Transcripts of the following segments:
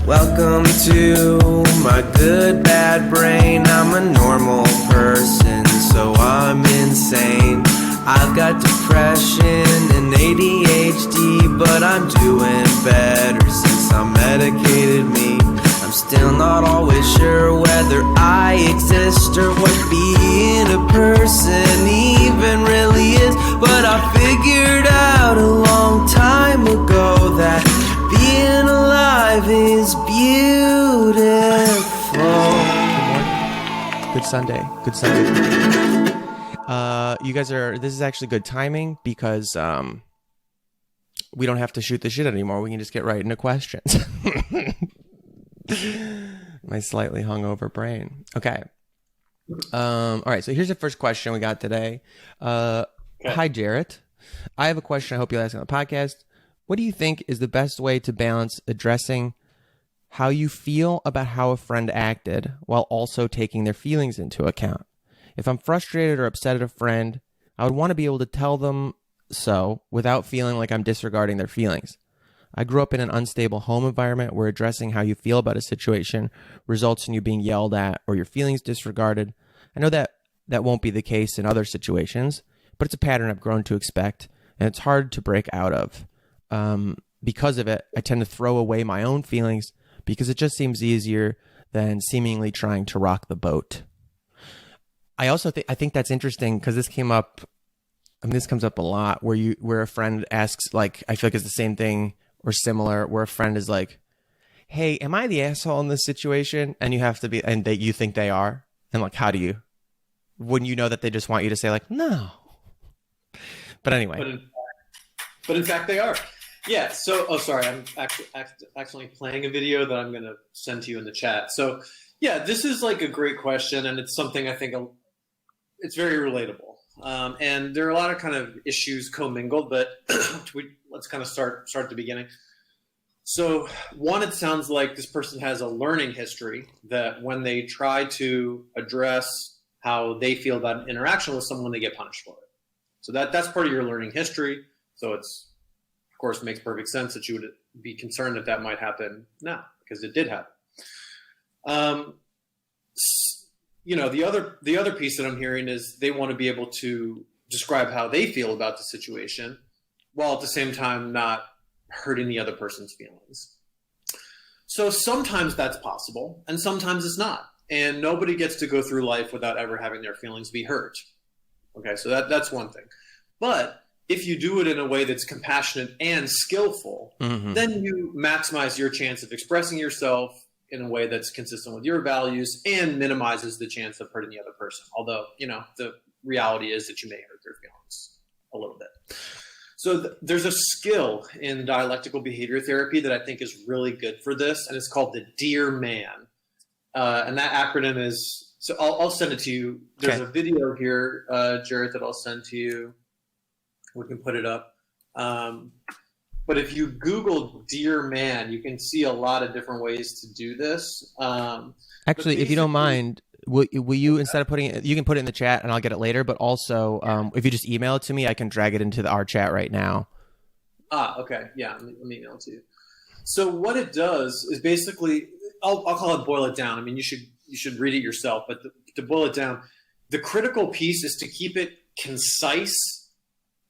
Welcome to my good bad brain. I'm a normal person, so I'm insane. I've got depression and ADHD, but I'm doing better since I medicated me. I'm still not always sure whether I exist or what being a person even really is, but I figured out a long time ago that being alive is beautiful. Good Sunday. Good Sunday. You guys this is actually good timing because we don't have to shoot the shit anymore. We can just get right into questions. My slightly hungover brain. Okay. All right. So here's the first question we got today. Okay. Hi, Jarrett. I have a question I hope you'll ask on the podcast. What do you think is the best way to balance addressing how you feel about how a friend acted while also taking their feelings into account? If I'm frustrated or upset at a friend, I would want to be able to tell them so without feeling like I'm disregarding their feelings. I grew up in an unstable home environment where addressing how you feel about a situation results in you being yelled at or your feelings disregarded. I know that won't be the case in other situations, but it's a pattern I've grown to expect, and it's hard to break out of. Because of it, I tend to throw away my own feelings because it just seems easier than seemingly trying to rock the boat. I think that's interesting because this came up. I mean, this comes up a lot where a friend asks, like, I feel like it's the same thing or similar, where a friend is like, "Hey, am I the asshole in this situation?" And you have to be, and you think they are, and like, how do you? When you know that they just want you to say like, "No." But anyway. But in fact, they are. Yeah. So, sorry, I'm actually playing a video that I'm going to send to you in the chat. So, yeah, this is like a great question, and it's something I think it's very relatable. And there are a lot of kind of issues commingled, but let's kind of start at the beginning. So, one, it sounds like this person has a learning history that when they try to address how they feel about an interaction with someone, they get punished for it. So that's part of your learning history. So it's, of course, makes perfect sense that you would be concerned that might happen now, because it did happen. The other piece that I'm hearing is they want to be able to describe how they feel about the situation, while at the same time not hurting the other person's feelings. So sometimes that's possible, and sometimes it's not. And nobody gets to go through life without ever having their feelings be hurt. Okay, so that's one thing. But if you do it in a way that's compassionate and skillful, then you maximize your chance of expressing yourself in a way that's consistent with your values and minimizes the chance of hurting the other person. Although, the reality is that you may hurt their feelings a little bit. So there's a skill in dialectical behavior therapy that I think is really good for this, and it's called the Dear Man. And that acronym is, so I'll send it to you. There's a video here, Jarrett, that I'll send to you. We can put it up. But if you Google Dear Man, you can see a lot of different ways to do this. Actually, if you don't mind, will you, instead of putting it, you can put it in the chat and I'll get it later, but also if you just email it to me, I can drag it into our chat right now. Okay. Yeah, let me email it to you. So what it does is basically, I'll call it boil it down. I mean, you should read it yourself, but to boil it down, the critical piece is to keep it concise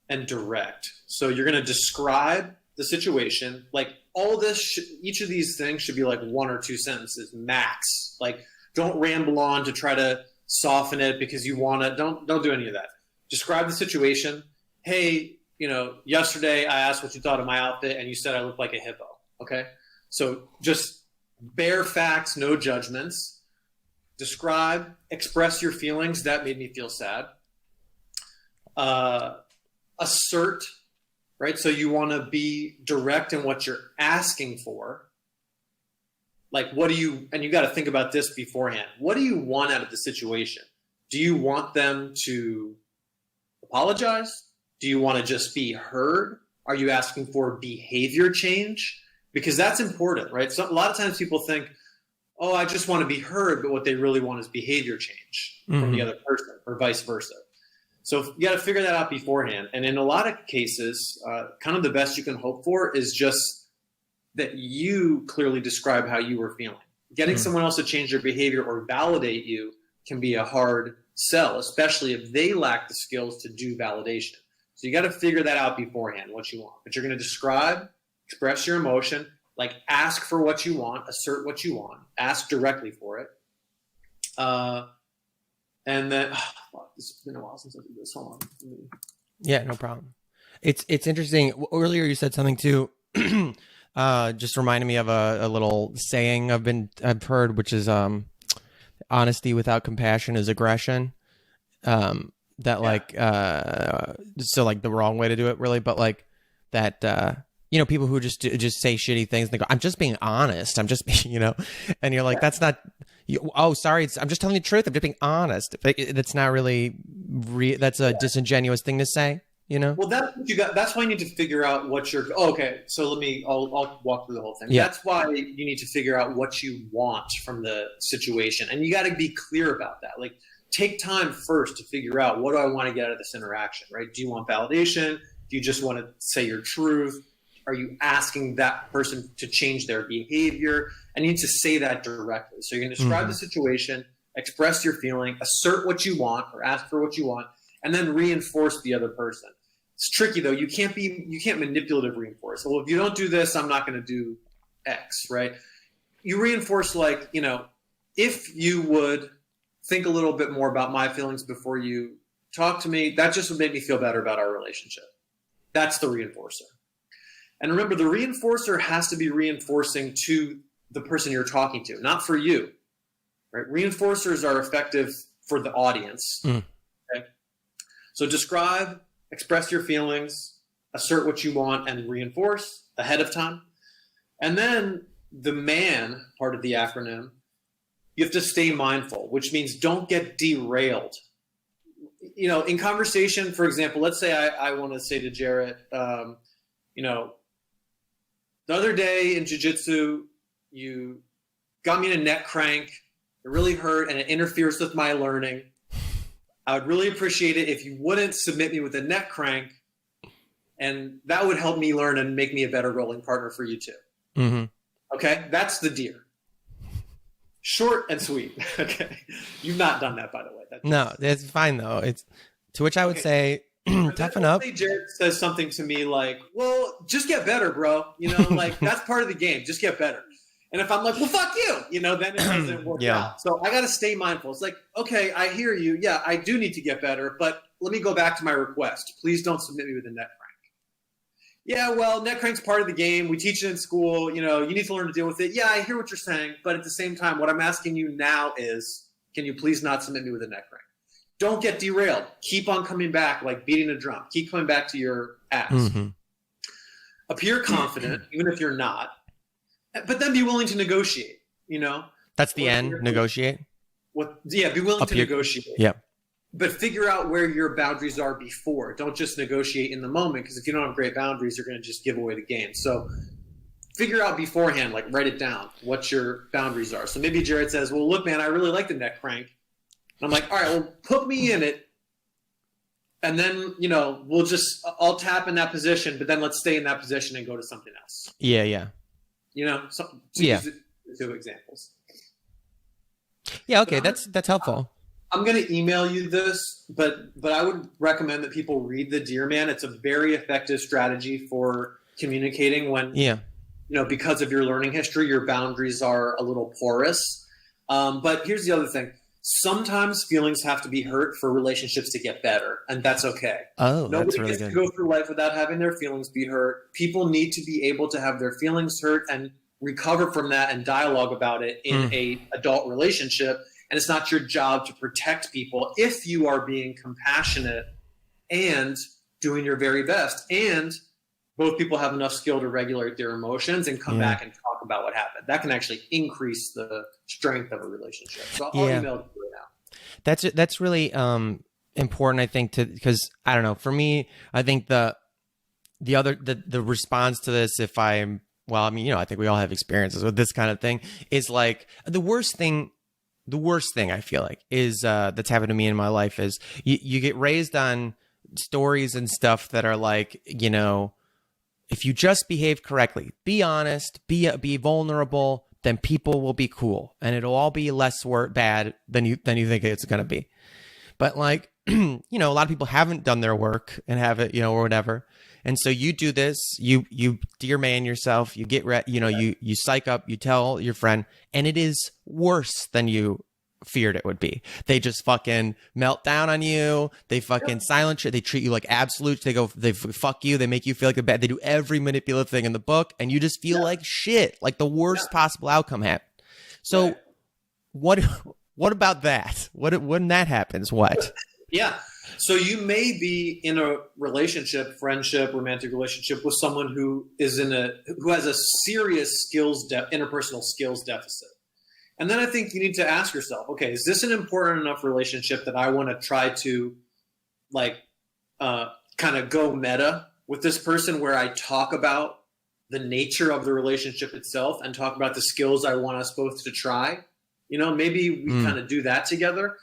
and direct. So you're going to describe the situation, like all this, each of these things should be like 1 or 2 sentences max. Like, don't ramble on to try to soften it because you want to, don't do any of that. Describe the situation. Hey, yesterday I asked what you thought of my outfit and you said I look like a hippo. Okay. So just bare facts, no judgments. Describe, express your feelings. That made me feel sad. Assert, right? So you want to be direct in what you're asking for. Like, and you got to think about this beforehand. What do you want out of the situation? Do you want them to apologize? Do you want to just be heard? Are you asking for behavior change? Because that's important, right? So a lot of times people think, oh, I just want to be heard, but what they really want is behavior change from the other person, or vice versa. So you got to figure that out beforehand. And in a lot of cases, kind of the best you can hope for is just that you clearly describe how you were feeling. Getting someone else to change their behavior or validate you can be a hard sell, especially if they lack the skills to do validation. So you got to figure that out beforehand, what you want. But you're going to describe, express your emotion, like ask for what you want, assert what you want, ask directly for it. And then, this has been a while since I did this. Hold on. Yeah, no problem. It's interesting. Earlier you said something too, just reminded me of a little saying I've heard, which is honesty without compassion is aggression. That like so like the wrong way to do it really, but like that people who just say shitty things, they go, I'm just being honest, I'm just being, and you're like, that's not sorry, I'm just telling you the truth, I'm just being honest. That's not really that's a disingenuous thing to say, Well, that's why you need to figure out what you're okay, so I'll walk through the whole thing. Yeah. That's why you need to figure out what you want from the situation, and you got to be clear about that. Like, take time first to figure out, what do I want to get out of this interaction, right? Do you want validation? Do you just want to say your truth? Are you asking that person to change their behavior? And you need to say that directly. So you're going to describe the situation, express your feeling, assert what you want or ask for what you want, and then reinforce the other person. It's tricky though. You can't manipulative reinforce. Well, if you don't do this, I'm not going to do X, right? You reinforce like, if you would think a little bit more about my feelings before you talk to me, that just would make me feel better about our relationship. That's the reinforcer. And remember, the reinforcer has to be reinforcing to the person you're talking to, not for you. Right? Reinforcers are effective for the audience. Okay? So describe, express your feelings, assert what you want, and reinforce ahead of time. And then the MAN part of the acronym, you have to stay mindful, which means don't get derailed. In conversation, for example, let's say I want to say to Jarrett, the other day in jiu-jitsu, you got me in a neck crank. It really hurt and it interferes with my learning. I would really appreciate it if you wouldn't submit me with a neck crank, and that would help me learn and make me a better rolling partner for you too. Mm-hmm. Okay, that's the deer. Short and sweet. Okay, you've not done that, by the way. No, it's fine though. It's to which I would say, toughen up. Jared says something to me like, "Well, just get better, bro. Like that's part of the game. Just get better." And if I'm like, "Well, fuck you," then it doesn't work out. So I got to stay mindful. It's like, okay, I hear you. Yeah, I do need to get better, but let me go back to my request. Please don't submit me with a neck crank. Yeah, well, neck crank's part of the game. We teach it in school. You need to learn to deal with it. Yeah, I hear what you're saying, but at the same time, what I'm asking you now is, can you please not submit me with a neck crank? Don't get derailed. Keep on coming back like beating a drum. Keep coming back to your ask. Mm-hmm. Appear confident, even if you're not, but then be willing to negotiate, That's the end, negotiate? Be willing to negotiate. Yeah. But figure out where your boundaries are before. Don't just negotiate in the moment, because if you don't have great boundaries, you're going to just give away the game. So figure out beforehand, like write it down, what your boundaries are. So maybe Jared says, well, look, man, I really like the neck crank. And I'm like, all right, well, put me in it. And then, I'll tap in that position, but then let's stay in that position and go to something else. Yeah. Two examples. Yeah, okay, that's helpful. I'm going to email you this, but I would recommend that people read the Deer Man. It's a very effective strategy for communicating when, because of your learning history, your boundaries are a little porous. But here's the other thing. Sometimes feelings have to be hurt for relationships to get better, and that's okay. Oh, Nobody that's really gets good. to go through life without having their feelings be hurt. People need to be able to have their feelings hurt and recover from that and dialogue about it in a adult relationship. And it's not your job to protect people if you are being compassionate and doing your very best. And both people have enough skill to regulate their emotions and come back and talk about what happened. That can actually increase the strength of a relationship. So I'll email it right now. That's really important, I think, because I don't know. For me, I think the response to this, I think we all have experiences with this kind of thing, is like the worst thing the worst thing I feel like is that's happened to me in my life is you get raised on stories and stuff that are like, you know, if you just behave correctly, be honest, be vulnerable, then people will be cool and it'll all be less bad than you think it's going to be. But like, you know, a lot of people haven't done their work and have it, you know, or whatever. And so you do this, you dear man yourself, you get, you know, you psych up, you tell your friend, and it is worse than you feared it would be. They just fucking melt down on you. They fucking silence you. They treat you like absolutes. They fuck you. They make you feel like a bad. They do every manipulative thing in the book, and you just feel like shit, like the worst possible outcome happened. So, what about that? When that happens, what? Yeah. So you may be in a relationship, friendship, romantic relationship with someone who has a serious interpersonal skills deficit. And then I think you need to ask yourself, okay, is this an important enough relationship that I want to try to like kind of go meta with this person where I talk about the nature of the relationship itself and talk about the skills I want us both to try? You know, maybe we kind of do that together.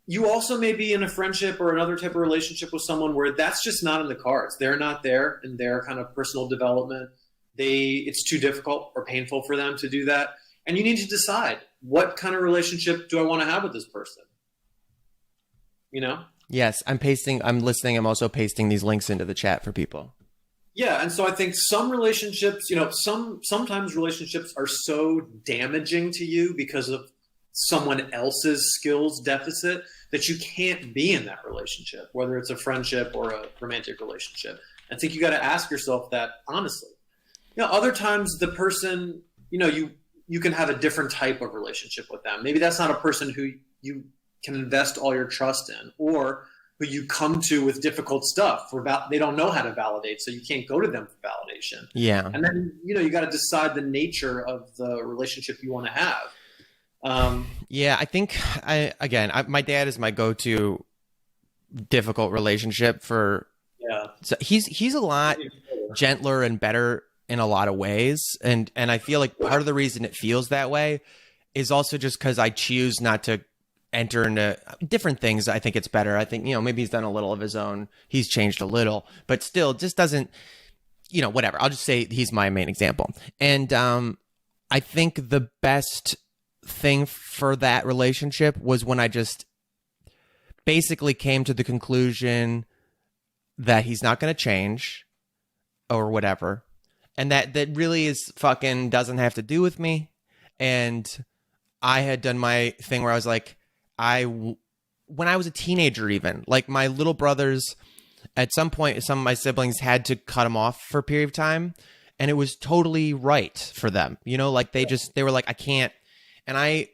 You also may be in a friendship or another type of relationship with someone where that's just not in the cards. They're not there in their kind of personal development. It's too difficult or painful for them to do that. And you need to decide, what kind of relationship do I want to have with this person? You know? Yes, I'm listening. I'm also pasting these links into the chat for people. Yeah. And so I think some relationships, you know, sometimes relationships are so damaging to you because of someone else's skills deficit that you can't be in that relationship, whether it's a friendship or a romantic relationship. I think you got to ask yourself that honestly. You know, other times the person, you know, you can have a different type of relationship with them. Maybe that's not a person who you can invest all your trust in, or who you come to with difficult stuff they don't know how to validate, so you can't go to them for validation. Yeah. And then, you know, you got to decide the nature of the relationship you want to have. Yeah, I think my dad is my go-to difficult relationship for. Yeah. So he's a lot gentler and better in a lot of ways, and I feel like part of the reason it feels that way is also just because I choose not to enter into different things. I think it's better. I think, you know, maybe he's done a little of his own. He's changed a little, but still just doesn't, you know, whatever. I'll just say he's my main example. And I think the best thing for that relationship was when I just basically came to the conclusion that he's not going to change or whatever. And that really is fucking doesn't have to do with me. And I had done my thing where I was like, when I was a teenager, even like my little brothers, at some point, some of my siblings had to cut him off for a period of time. And it was totally right for them. You know, like they were like, I can't. And I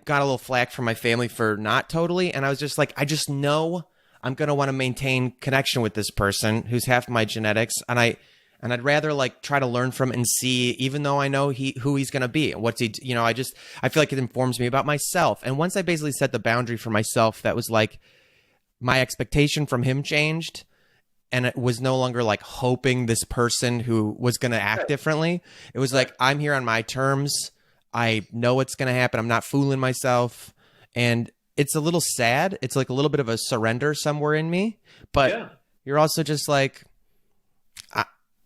got a little flack from my family for not totally. And I was just like, I just know I'm going to want to maintain connection with this person who's half my genetics. And I'd rather like try to learn from and see, even though I know who he's going to be and what's he, you know, I feel like it informs me about myself. And once I basically set the boundary for myself, that was like my expectation from him changed. And it was no longer like hoping this person who was going to act differently. It was like, I'm here on my terms. I know what's going to happen. I'm not fooling myself. And it's a little sad. It's like a little bit of a surrender somewhere in me, but you're also just like,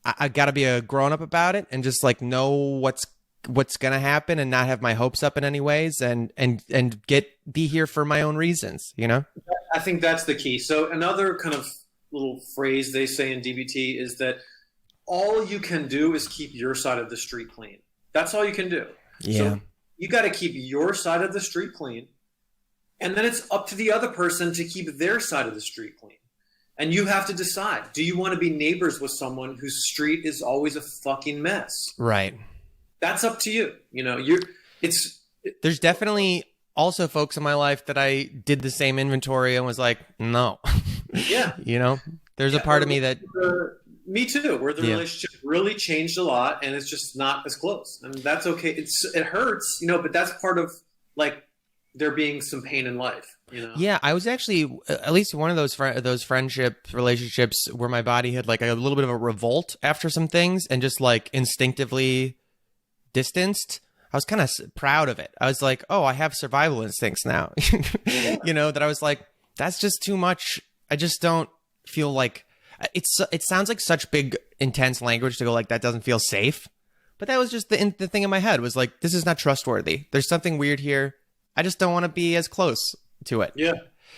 I got to be a grown up about it and just like know what's going to happen and not have my hopes up in any ways and be here for my own reasons, you know? I think that's the key. So another kind of little phrase they say in DBT is that all you can do is keep your side of the street clean. That's all you can do. Yeah. So you got to keep your side of the street clean. And then it's up to the other person to keep their side of the street clean. And you have to decide, do you want to be neighbors with someone whose street is always a fucking mess? Right. That's up to you. You know, there's definitely also folks in my life that I did the same inventory and was like, no. Yeah. You know, there's a part of me that. Me too, where the relationship really changed a lot and it's just not as close. And that's okay. It hurts, you know, but that's part of like there being some pain in life. You know? Yeah, I was actually at least one of those relationships where my body had like a little bit of a revolt after some things and just like instinctively distanced. I was kind of proud of it. I was like, oh, I have survival instincts now. That I was like, that's just too much. I just don't feel like it sounds like such big, intense language to go like, that doesn't feel safe. But that was just the thing in my head was like, this is not trustworthy. There's something weird here. I just don't want to be as close to it. Yeah.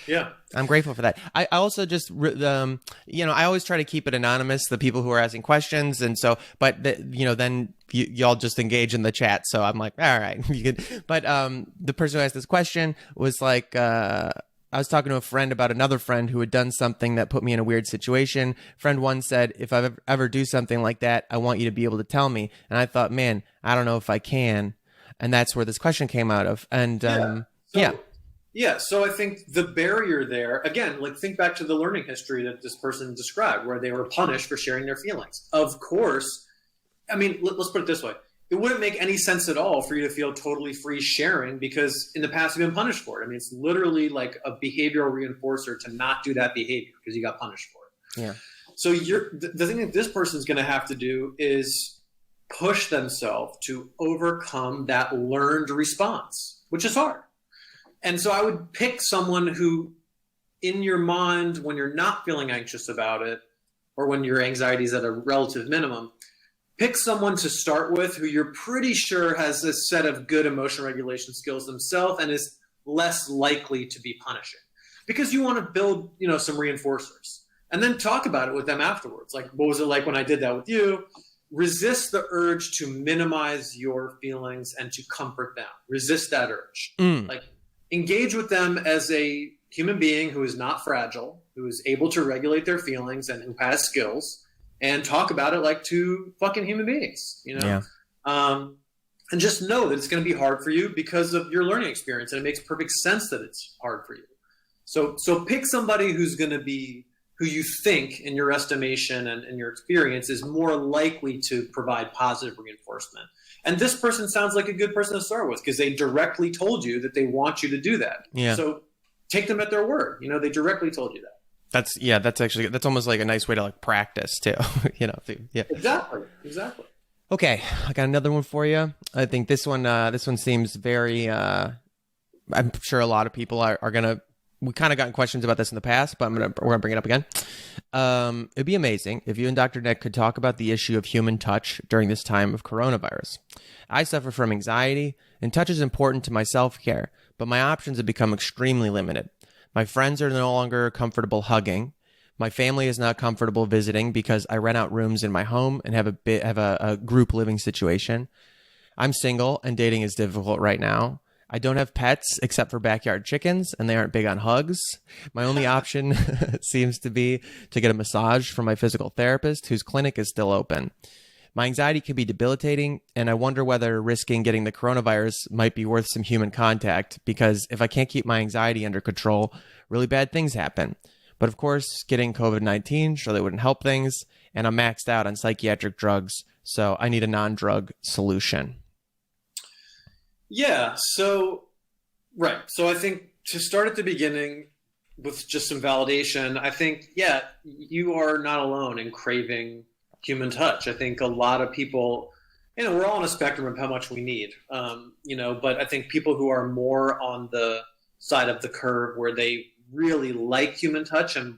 Yeah. I'm grateful for that. I also just, I always try to keep it anonymous, the people who are asking questions. And so, but, then y'all just engage in the chat. So I'm like, all right, you could. But the person who asked this question was like, I was talking to a friend about another friend who had done something that put me in a weird situation. Friend one said, if I ever do something like that, I want you to be able to tell me. And I thought, man, I don't know if I can. And that's where this question came out of. And Yeah, so I think the barrier there, again, like think back to the learning history that this person described, where they were punished for sharing their feelings. Of course, I mean, let's put it this way. It wouldn't make any sense at all for you to feel totally free sharing because in the past you've been punished for it. I mean, it's literally like a behavioral reinforcer to not do that behavior because you got punished for it. Yeah. So the thing that this person's going to have to do is push themselves to overcome that learned response, which is hard. And so I would pick someone who, in your mind, when you're not feeling anxious about it, or when your anxiety is at a relative minimum, pick someone to start with who you're pretty sure has a set of good emotion regulation skills themselves and is less likely to be punishing. Because you want to build, some reinforcers. And then talk about it with them afterwards. Like, what was it like when I did that with you? Resist the urge to minimize your feelings and to comfort them. Resist that urge. Like, engage with them as a human being who is not fragile, who is able to regulate their feelings and who has skills, and talk about it like two fucking human beings, Yeah. And just know that it's going to be hard for you because of your learning experience, and it makes perfect sense that it's hard for you. So pick somebody who's going to be, who you think, in your estimation and in your experience, is more likely to provide positive reinforcement. And this person sounds like a good person to start with because they directly told you that they want you to do that. Yeah. So take them at their word. They directly told you that. That's almost like a nice way to like practice too. Yeah. Exactly. Okay. I got another one for you. I think this one seems very, I'm sure a lot of people are going to, we kind of gotten questions about this in the past, but we're going to bring it up again. It'd be amazing if you and Dr. Nick could talk about the issue of human touch during this time of coronavirus. I suffer from anxiety, and touch is important to my self-care, but my options have become extremely limited. My friends are no longer comfortable hugging. My family is not comfortable visiting because I rent out rooms in my home and have a group living situation. I'm single, and dating is difficult right now. I don't have pets except for backyard chickens, and they aren't big on hugs. My only option seems to be to get a massage from my physical therapist, whose clinic is still open. My anxiety can be debilitating, and I wonder whether risking getting the coronavirus might be worth some human contact, because if I can't keep my anxiety under control, really bad things happen. But of course, getting COVID-19 surely wouldn't help things, and I'm maxed out on psychiatric drugs, so I need a non-drug solution. Yeah. So I think to start at the beginning with just some validation, I think, you are not alone in craving human touch. I think a lot of people, we're all on a spectrum of how much we need, but I think people who are more on the side of the curve where they really like human touch and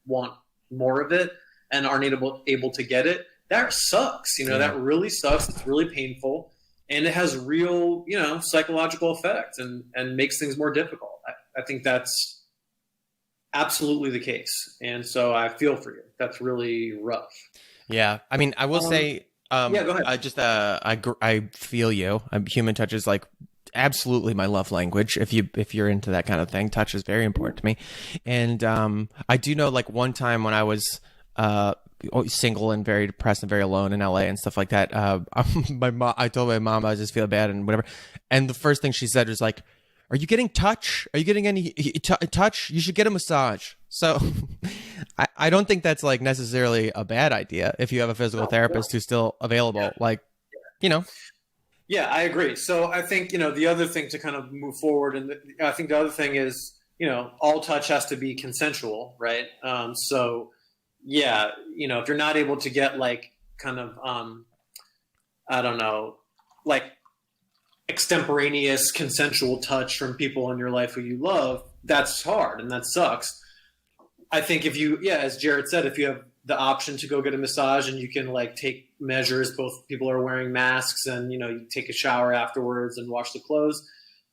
want more of it and aren't able to get it, that sucks. That really sucks. It's really painful. And it has real, psychological effects and makes things more difficult. I think that's absolutely the case. And so I feel for you. That's really rough. Yeah. I mean, I will say, go ahead. I feel you. Human touch is like absolutely my love language. If you're into that kind of thing, touch is very important to me. And I do know, like, one time when I was single and very depressed and very alone in LA and stuff like that, I told my mom I just feel bad and whatever, and the first thing she said was like, "Are you getting touch? Are you getting any touch? You should get a massage." So I don't think that's like necessarily a bad idea if you have a physical therapist who's still available. Yeah, I agree. So I think, the other thing to kind of move forward, and I think the other thing is, all touch has to be consensual, right? If you're not able to get like kind of, I don't know, like extemporaneous consensual touch from people in your life who you love, that's hard and that sucks. I think if you, yeah, as Jared said, if you have the option to go get a massage and you can like take measures, both people are wearing masks and, you know, you take a shower afterwards and wash the clothes,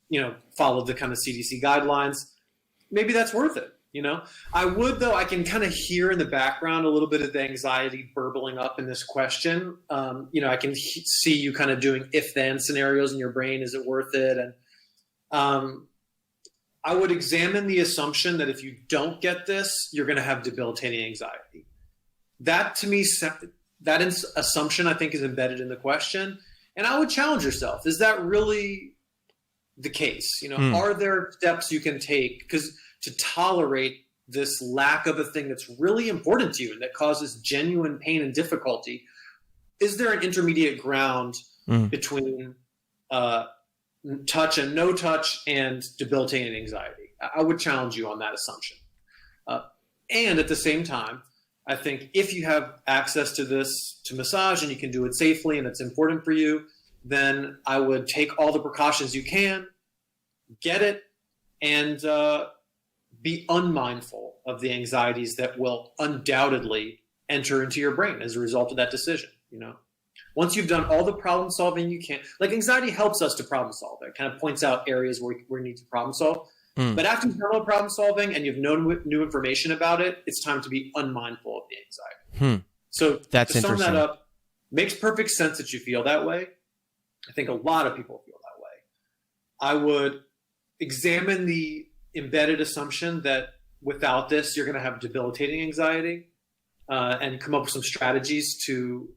you know, follow the kind of CDC guidelines, maybe that's worth it. You know, I would, though, I can kind of hear in the background a little bit of the anxiety burbling up in this question. You know, I can see you kind of doing if-then scenarios in your brain. Is it worth it? And I would examine the assumption that if you don't get this, you're going to have debilitating anxiety. That, to me, that assumption, I think, is embedded in the question. And I would challenge yourself. Is that really the case? You know, are there steps you can take? Because to tolerate this lack of a thing that's really important to you and that causes genuine pain and difficulty, is there an intermediate ground between touch and no touch and debilitating anxiety? I would challenge you on that assumption. And at the same time, I think if you have access to this, to massage, and you can do it safely and it's important for you, then I would take all the precautions you can, get it, and be unmindful of the anxieties that will undoubtedly enter into your brain as a result of that decision. You know, once you've done all the problem solving you can, like anxiety helps us to problem solve. It kind of points out areas where we need to problem solve. But after you've done all the problem solving and you've known new information about it, it's time to be unmindful of the anxiety. So that's to sum interesting. that up, makes perfect sense that you feel that way. I think a lot of people feel that way. I would examine the embedded assumption that without this, you're going to have debilitating anxiety, and come up with some strategies to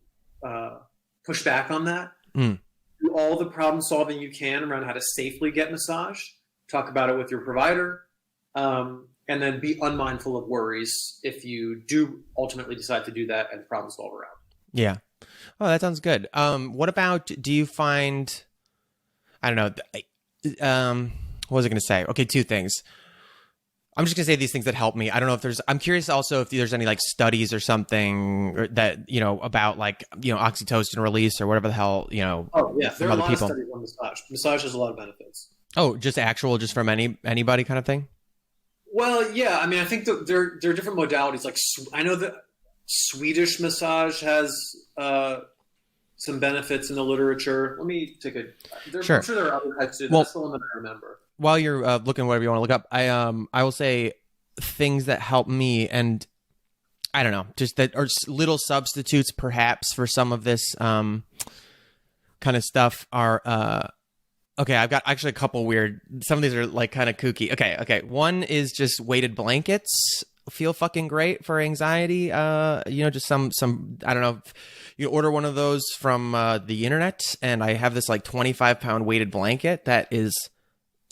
push back on that. Do all the problem solving you can around how to safely get massage. Talk about it with your provider, and then be unmindful of worries if you do ultimately decide to do that and problem solve around. Yeah. Oh, that sounds good. What about, do you find, I don't know, what was I going to say? Okay, two things. I'm just going to say these things that help me. I don't know if I'm curious also if there's any like studies or something that, you know, about like, you know, oxytocin release or whatever the hell, you know. Oh yeah, there are a lot people. of studies on massage. Massage has a lot of benefits. Oh, just from anybody kind of thing? Well, yeah. I mean, I think that there are different modalities. Like I know that Swedish massage has some benefits in the literature. Let me take Sure. I'm sure there are other types too. Well, That's the one that I remember. While you're looking whatever you want to look up, I will say things that help me, and I don't know, just that are little substitutes perhaps for some of this kind of stuff are okay, I've got actually a couple weird. Some of these are like kind of kooky. Okay. One is just weighted blankets feel fucking great for anxiety. You know, just some I don't know. You order one of those from the internet, and I have this like 25-pound weighted blanket that is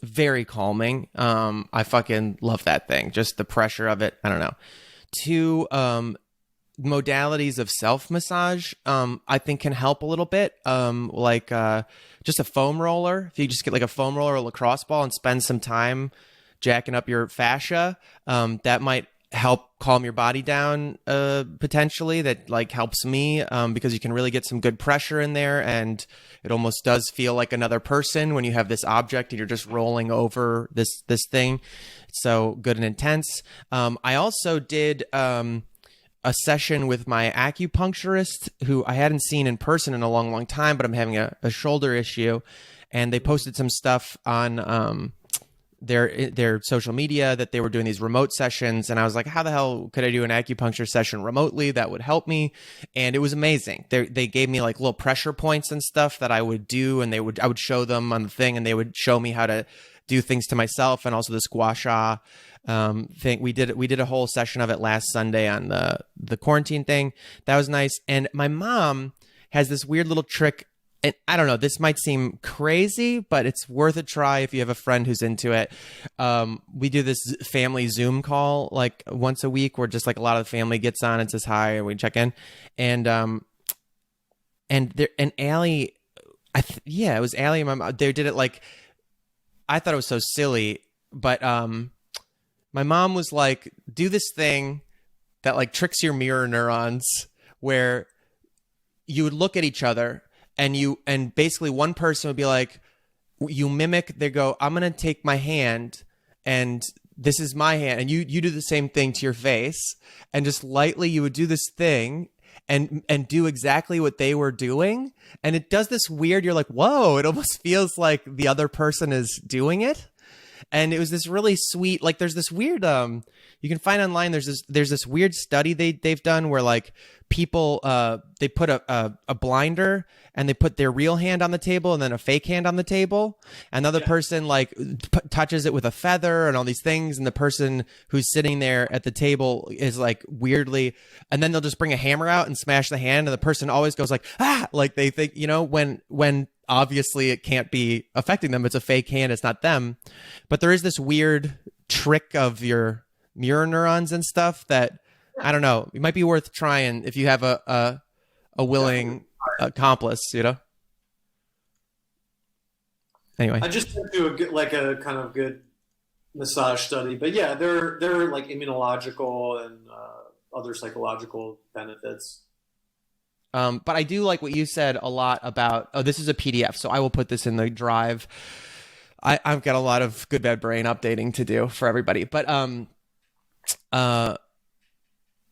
very calming. I fucking love that thing. Just the pressure of it. I don't know. Two modalities of self-massage I think can help a little bit. Like just a foam roller. If you just get like a foam roller or a lacrosse ball and spend some time jacking up your fascia, that might help calm your body down potentially. That like helps me because you can really get some good pressure in there, and it almost does feel like another person when you have this object and you're just rolling over this thing. It's so good and intense. I also did a session with my acupuncturist, who I hadn't seen in person in a long time, but I'm having a shoulder issue, and they posted some stuff on their social media that they were doing these remote sessions, and I was like, how the hell could I do an acupuncture session remotely that would help me? And it was amazing. They gave me like little pressure points and stuff that I would do, and I would show them on the thing, and they would show me how to do things to myself, and also the gua sha thing. We did a whole session of it last Sunday on the quarantine thing. That was nice. And my mom has this weird little trick. And I don't know, this might seem crazy, but it's worth a try if you have a friend who's into it. We do this family Zoom call like once a week where just like a lot of the family gets on and says hi and we check in. And Allie, it was Allie and my mom. They did it like, I thought it was so silly, but my mom was like, do this thing that like tricks your mirror neurons where you would look at each other and basically one person would be like, you mimic. They go, I'm gonna take my hand, and this is my hand, and you do the same thing to your face, and just lightly you would do this thing. And do exactly what they were doing, and it does this weird. You're like, whoa! It almost feels like the other person is doing it, and it was this really sweet. Like, there's this weird. You can find online. There's this weird study they've done where like people they put a blinder and they put their real hand on the table and then a fake hand on the table. Another person like touches it with a feather and all these things, and the person who's sitting there at the table is like weirdly, and then they'll just bring a hammer out and smash the hand, and the person always goes like, ah, like they think, you know, when obviously it can't be affecting them. It's a fake hand. It's not them. But there is this weird trick of your mirror neurons and stuff that, I don't know, it might be worth trying if you have a willing accomplice, you know? Anyway. I just went to a kind of good massage study, but yeah, there are like immunological and other psychological benefits. But I do like what you said a lot about, this is a PDF, so I will put this in the drive. I've got a lot of good, bad brain updating to do for everybody. But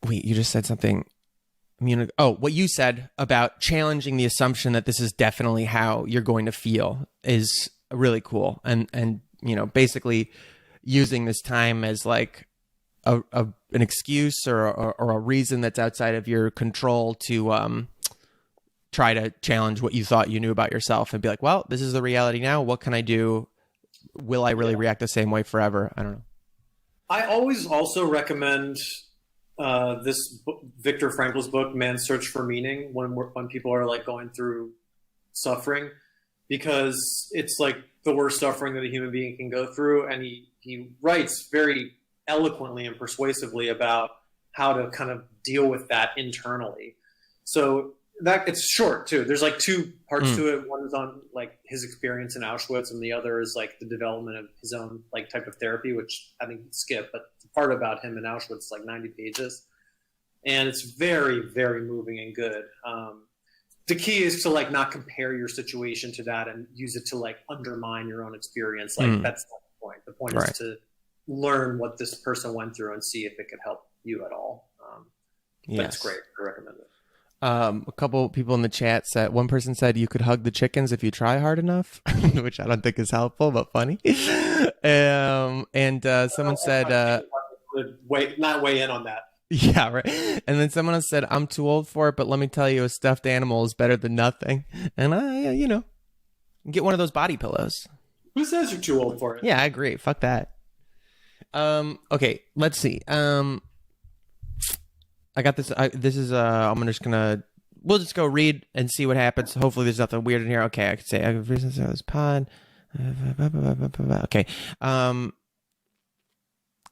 wait, you just said something. What you said about challenging the assumption that this is definitely how you're going to feel is really cool. And you know, basically using this time as like an excuse or a reason that's outside of your control to try to challenge what you thought you knew about yourself and be like, well, this is the reality now. What can I do? Will I really react the same way forever? I don't know. I always also recommend this book, Viktor Frankl's book, Man's Search for Meaning, when people are like going through suffering, because it's like the worst suffering that a human being can go through. And he writes very eloquently and persuasively about how to kind of deal with that internally. So that it's short too. There's like two parts to it. One is on like his experience in Auschwitz, and the other is like the development of his own like type of therapy, which I think you skip. But the part about him in Auschwitz is like 90 pages, and it's very, very moving and good. The key is to like not compare your situation to that and use it to like undermine your own experience. Like that's not the point. The point is to learn what this person went through and see if it could help you at all. But it's great. I recommend it. A couple people in the chat said, one person said you could hug the chickens if you try hard enough, which I don't think is helpful, but funny. And someone said, not weigh in on that. Yeah, right. And then someone else said, I'm too old for it, but let me tell you, a stuffed animal is better than nothing. And you know, get one of those body pillows. Who says you're too old for it? Yeah, I agree. Fuck that. Okay, let's see. I got this. We'll just go read and see what happens. Hopefully there's nothing weird in here. Okay, I could say, this pod. Okay.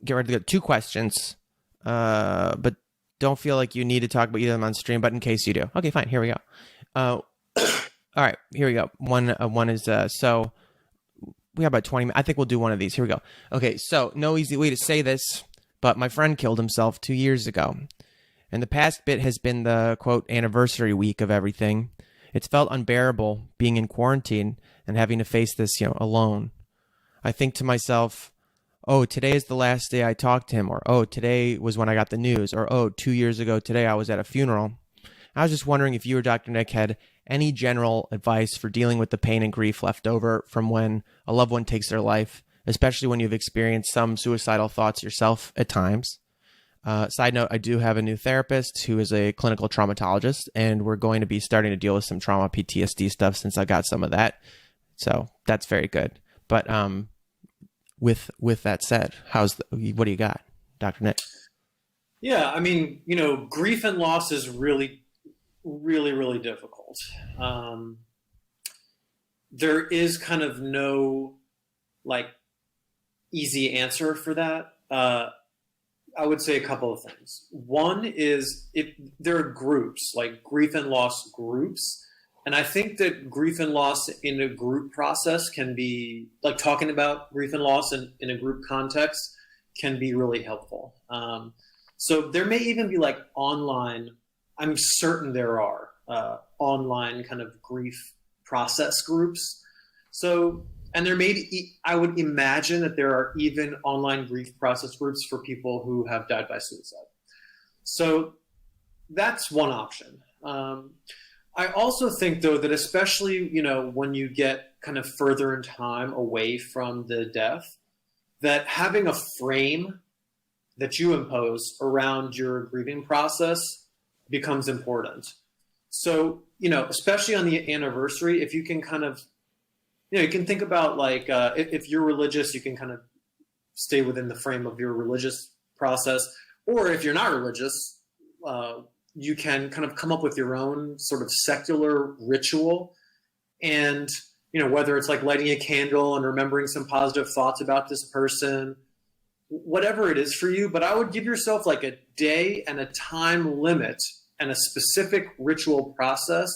Get ready to go. 2 questions. But don't feel like you need to talk about either of them on stream, but in case you do. Okay, fine. Here we go. All right, here we go. One is, so we have about 20 minutes. I think we'll do one of these. Here we go. Okay, so no easy way to say this, but my friend killed himself 2 years ago. And the past bit has been the, quote, anniversary week of everything. It's felt unbearable being in quarantine and having to face this, alone. I think to myself, oh, today is the last day I talked to him, or, oh, today was when I got the news, or, oh, 2 years ago today I was at a funeral. I was just wondering if you or Dr. Nick had any general advice for dealing with the pain and grief left over from when a loved one takes their life, especially when you've experienced some suicidal thoughts yourself at times. Side note, I do have a new therapist who is a clinical traumatologist, and we're going to be starting to deal with some trauma PTSD stuff since I got some of that. So that's very good. But with that said, what do you got, Dr. Nick? Yeah, I mean, grief and loss is really, really, really difficult. There is kind of no easy answer for that. I would say a couple of things. One is there are groups, like grief and loss groups. And I think that grief and loss in a group process can be, like talking about grief and loss in a group context can be really helpful. So there may even be online, I'm certain there are online kind of grief process groups. So And there may be, I would imagine that there are even online grief process groups for people who have died by suicide. So that's one option. I also think, though, that especially, when you get kind of further in time away from the death, that having a frame that you impose around your grieving process becomes important. So, especially on the anniversary, if you can kind of, you can think about like, if you're religious, you can kind of stay within the frame of your religious process. Or if you're not religious, you can kind of come up with your own sort of secular ritual. And, whether it's like lighting a candle and remembering some positive thoughts about this person, whatever it is for you. But I would give yourself like a day and a time limit and a specific ritual process,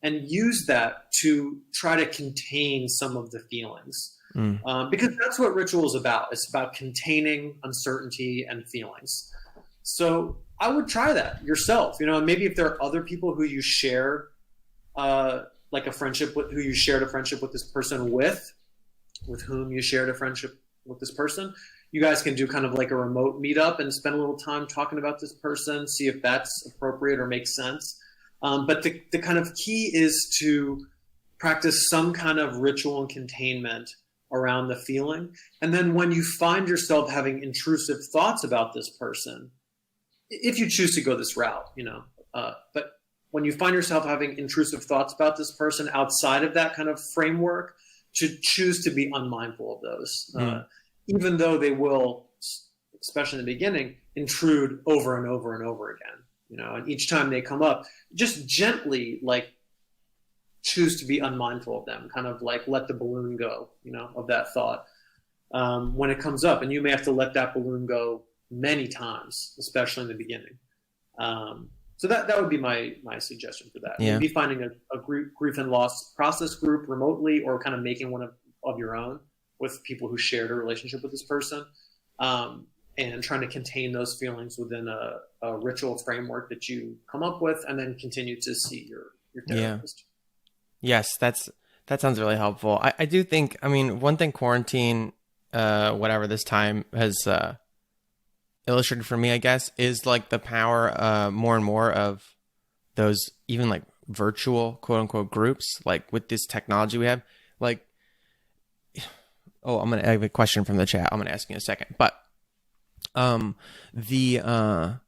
and use that to try to contain some of the feelings. Because that's what ritual is about. It's about containing uncertainty and feelings. So I would try that yourself, and maybe if there are other people who you share, like a friendship with, who you shared a friendship with this person with whom you shared a friendship with this person, you guys can do kind of like a remote meetup and spend a little time talking about this person, see if that's appropriate or makes sense. But the kind of key is to practice some kind of ritual and containment around the feeling. And then when you find yourself having intrusive thoughts about this person, if you choose to go this route, but when you find yourself having intrusive thoughts about this person outside of that kind of framework, to choose to be unmindful of those, even though they will, especially in the beginning, intrude over and over and over again, and each time they come up, just gently like choose to be unmindful of them, kind of like let the balloon go, of that thought when it comes up. And you may have to let that balloon go many times, especially in the beginning. So that would be my suggestion for that. Yeah. Maybe finding a grief and loss process group remotely, or kind of making one of your own with people who shared a relationship with this person, and trying to contain those feelings within a ritual framework that you come up with, and then continue to see your therapist. Yes, that sounds really helpful. I do think, one thing quarantine, whatever this time has illustrated for me, I guess, is like the power more and more of those even like virtual quote unquote groups, like with this technology we have. Like, I have a question from the chat. I'm gonna ask you in a second, but the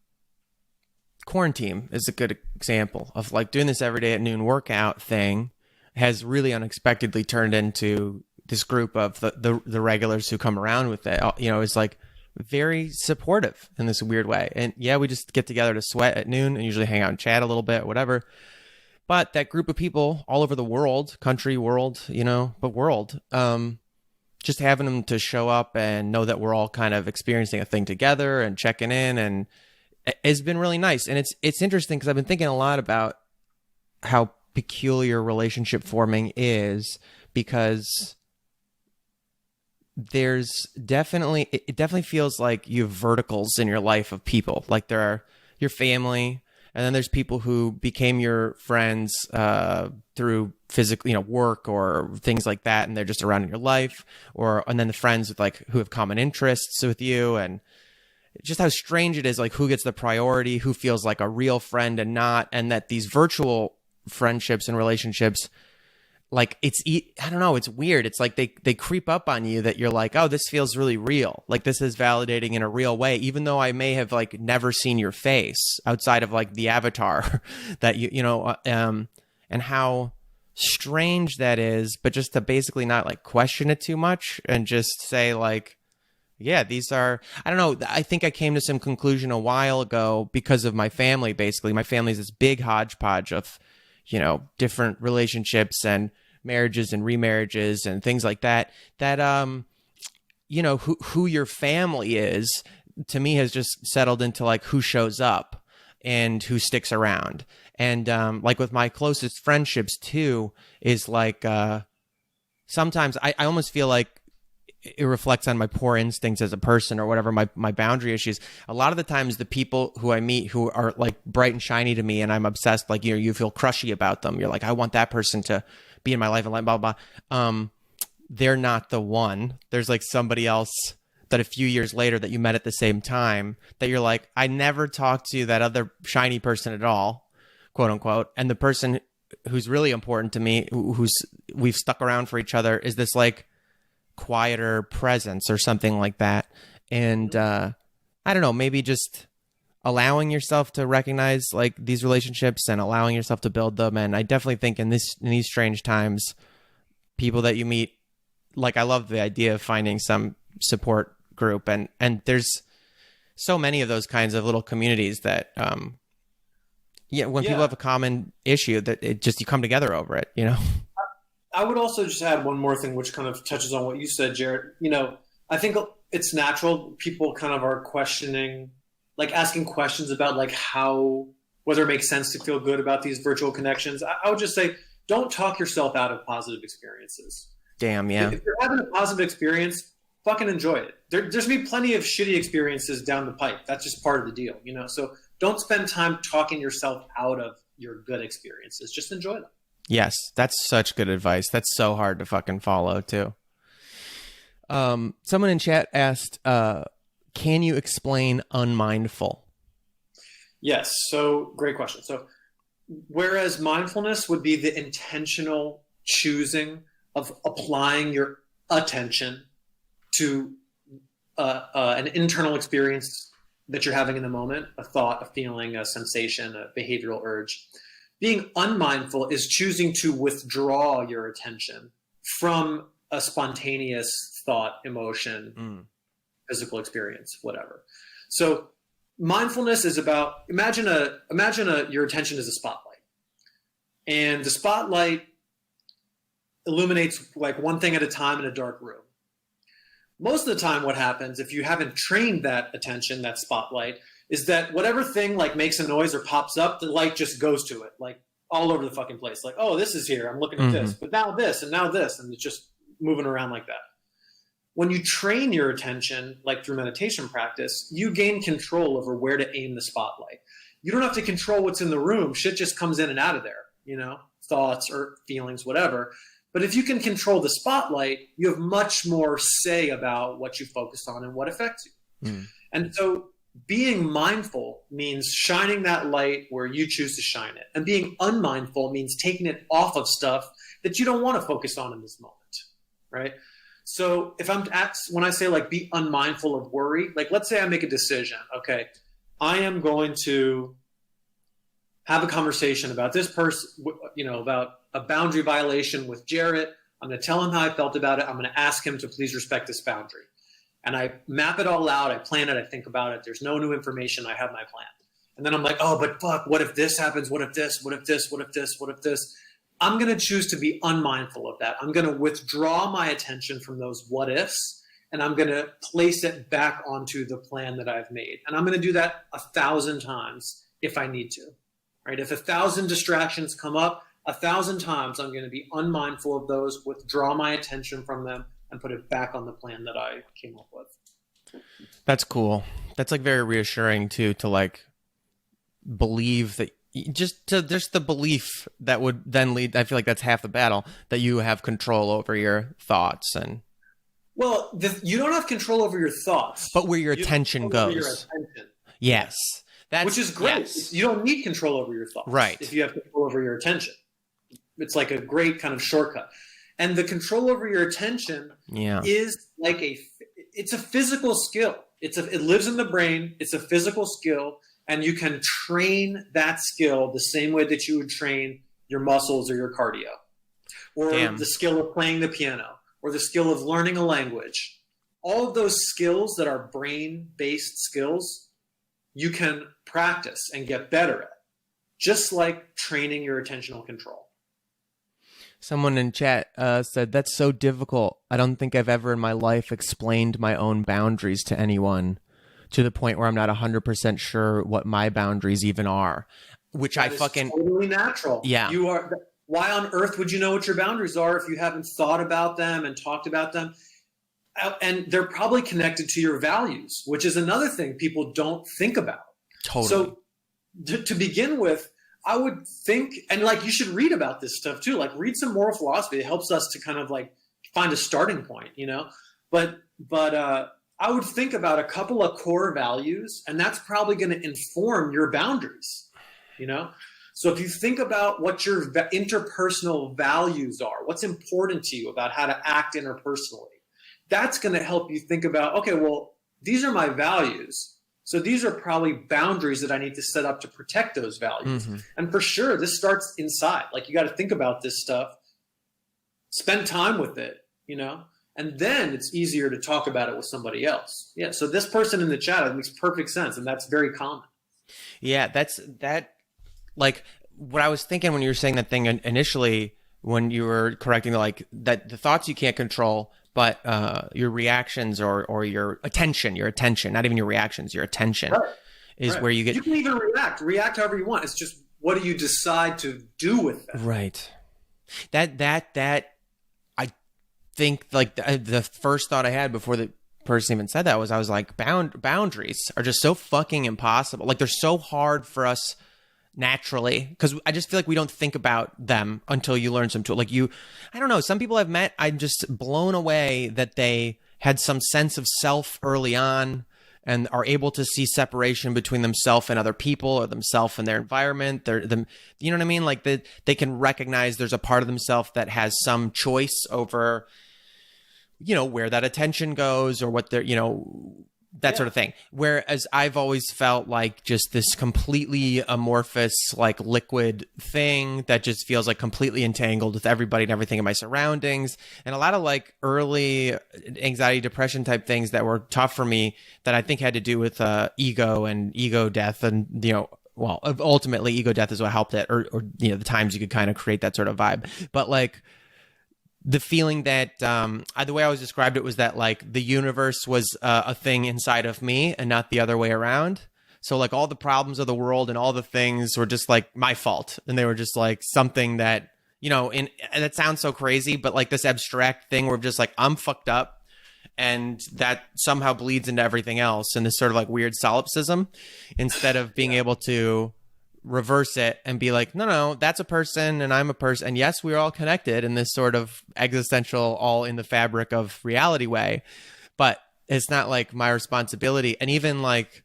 quarantine is a good example of like doing this every day at noon workout thing has really unexpectedly turned into this group of the regulars who come around with it. It's like very supportive in this weird way. And yeah, we just get together to sweat at noon and usually hang out and chat a little bit, whatever. But that group of people all over the world, country, world, but world, just having them to show up and know that we're all kind of experiencing a thing together and checking in, and it's been really nice. And it's interesting because I've been thinking a lot about how peculiar relationship forming is, because it definitely feels like you have verticals in your life of people. Like there are your family, and then there's people who became your friends through physical, work or things like that, and they're just around in your life. And then the friends with like who have common interests with you, and just how strange it is, like who gets the priority, who feels like a real friend and not, and that these virtual friendships and relationships, like I don't know, it's weird. It's like they creep up on you that you're like, oh, this feels really real. Like this is validating in a real way, even though I may have like never seen your face outside of like the avatar that and how strange that is. But just to basically not like question it too much and just say like, yeah, these are, I don't know. I think I came to some conclusion a while ago because of my family. Basically, my family is this big hodgepodge of, different relationships and marriages and remarriages and things like that, who your family is, to me, has just settled into like who shows up and who sticks around. And like with my closest friendships too, is like sometimes I almost feel like it reflects on my poor instincts as a person or whatever, my boundary issues. A lot of the times the people who I meet who are like bright and shiny to me and I'm obsessed, like, you feel crushy about them. You're like, I want that person to be in my life and like blah, blah, blah. they're not the one. There's like somebody else that a few years later that you met at the same time that you're like, I never talked to that other shiny person at all, quote unquote. And the person who's really important to me, we've stuck around for each other, is this like quieter presence or something like that. And I don't know, maybe just allowing yourself to recognize like these relationships and allowing yourself to build them. And I definitely think in these strange times, people that you meet, like I love the idea of finding some support group, and there's so many of those kinds of little communities that when people have a common issue, that it just, you come together over it, you know. I would also just add one more thing, which kind of touches on what you said, Jared. You know, I think it's natural. People kind of are questioning, like asking questions about like whether it makes sense to feel good about these virtual connections. I would just say, don't talk yourself out of positive experiences. Damn, yeah. If you're having a positive experience, fucking enjoy it. There's going to be plenty of shitty experiences down the pipe. That's just part of the deal, you know? So don't spend time talking yourself out of your good experiences. Just enjoy them. Yes, that's such good advice. That's so hard to fucking follow too. Someone in chat asked, can you explain unmindful? Yes. So great question. So whereas mindfulness would be the intentional choosing of applying your attention to an internal experience that you're having in the moment, a thought, a feeling, a sensation, a behavioral urge. Being unmindful is choosing to withdraw your attention from a spontaneous thought, emotion, physical experience, whatever. So mindfulness is about, imagine your attention is a spotlight, and the spotlight illuminates like one thing at a time in a dark room. Most of the time what happens, if you haven't trained that attention, that spotlight, is that whatever thing like makes a noise or pops up, the light just goes to it, like all over the fucking place. Like, oh, this is here, I'm looking at this, but now this, and now this, and it's just moving around like that. When you train your attention, like through meditation practice, you gain control over where to aim the spotlight. You don't have to control what's in the room. Shit just comes in and out of there, you know, thoughts or feelings, whatever. But if you can control the spotlight, you have much more say about what you focus on and what affects you. And so being mindful means shining that light where you choose to shine it. And being unmindful means taking it off of stuff that you don't want to focus on in this moment, right? So if when I say like be unmindful of worry, like let's say I make a decision, okay, I am going to have a conversation about this person, you know, about a boundary violation with Jarrett. I'm going to tell him how I felt about it. I'm going to ask him to please respect this boundary. And I map it all out. I plan it. I think about it. There's no new information. I have my plan. And then I'm like, oh, but fuck, what if this happens? What if this? What if this? What if this? What if this? I'm going to choose to be unmindful of that. I'm going to withdraw my attention from those what ifs, and I'm going to place it back onto the plan that I've made. And I'm going to do that 1,000 times if I need to, right? If 1,000 distractions come up, 1,000 times I'm going to be unmindful of those, withdraw my attention from them, and put it back on the plan that I came up with. That's cool. That's like very reassuring too, to like believe that just the belief that would then lead. I feel like that's half the battle, that you have control over your thoughts. And well, you don't have control over your thoughts, but where your attention goes. Your attention. Yes. Which is great. Yes. You don't need control over your thoughts, right? If you have control over your attention. It's like a great kind of shortcut. And the control over your attention is like it's a physical skill. It lives in the brain. It's a physical skill, and you can train that skill the same way that you would train your muscles or your cardio, or the skill of playing the piano, or the skill of learning a language. All of those skills that are brain-based skills, you can practice and get better at, just like training your attentional control. Someone in chat said, that's so difficult. I don't think I've ever in my life explained my own boundaries to anyone, to the point where I'm not 100% sure what my boundaries even are, which that is totally natural. Yeah. You are. Why on earth would you know what your boundaries are if you haven't thought about them and talked about them? And they're probably connected to your values, which is another thing people don't think about. Totally. So to begin with, I would think, and like you should read about this stuff too, like read some moral philosophy. It helps us to kind of like find a starting point, but I would think about a couple of core values, and that's probably going to inform your boundaries, So if you think about what your interpersonal values are, what's important to you about how to act interpersonally, that's going to help you think about, okay, well, these are my values. So these are probably boundaries that I need to set up to protect those values. Mm-hmm. And for sure, this starts inside. Like, you got to think about this stuff, spend time with it, and then it's easier to talk about it with somebody else. Yeah. So this person in the chat, it makes perfect sense. And that's very common. Yeah. Like, what I was thinking when you were saying that thing initially, when you were correcting, like, that the thoughts you can't control, but your reactions or your attention, not even your reactions, your attention is where you get. You can even react however you want. It's just, what do you decide to do with that? Right. That I think, like, the first thought I had before the person even said that was, I was like, boundaries are just so fucking impossible. Like, they're so hard for us naturally, because I just feel like we don't think about them until you learn some tool. Like, I don't know, some people I've met, I'm just blown away that they had some sense of self early on and are able to see separation between themselves and other people, or themselves and their environment. You know what I mean? Like, they can recognize there's a part of themselves that has some choice over, where that attention goes, or what they're, that sort of thing. Whereas I've always felt like just this completely amorphous, like, liquid thing that just feels like completely entangled with everybody and everything in my surroundings. And a lot of, like, early anxiety, depression type things that were tough for me, that I think had to do with ego and ego death. And, well, ultimately ego death is what helped it, or the times you could kind of create that sort of vibe. But, like, the feeling that the way I always described it was that, like, the universe was a thing inside of me and not the other way around. So, like, all the problems of the world and all the things were just, like, my fault. And they were just, like, something that, and that sounds so crazy, but, like, this abstract thing where just, like, I'm fucked up, and that somehow bleeds into everything else in this sort of, like, weird solipsism, instead of being able to reverse it and be like, no, that's a person and I'm a person, and yes, we're all connected in this sort of existential, all in the fabric of reality way, but it's not, like, my responsibility. And even, like,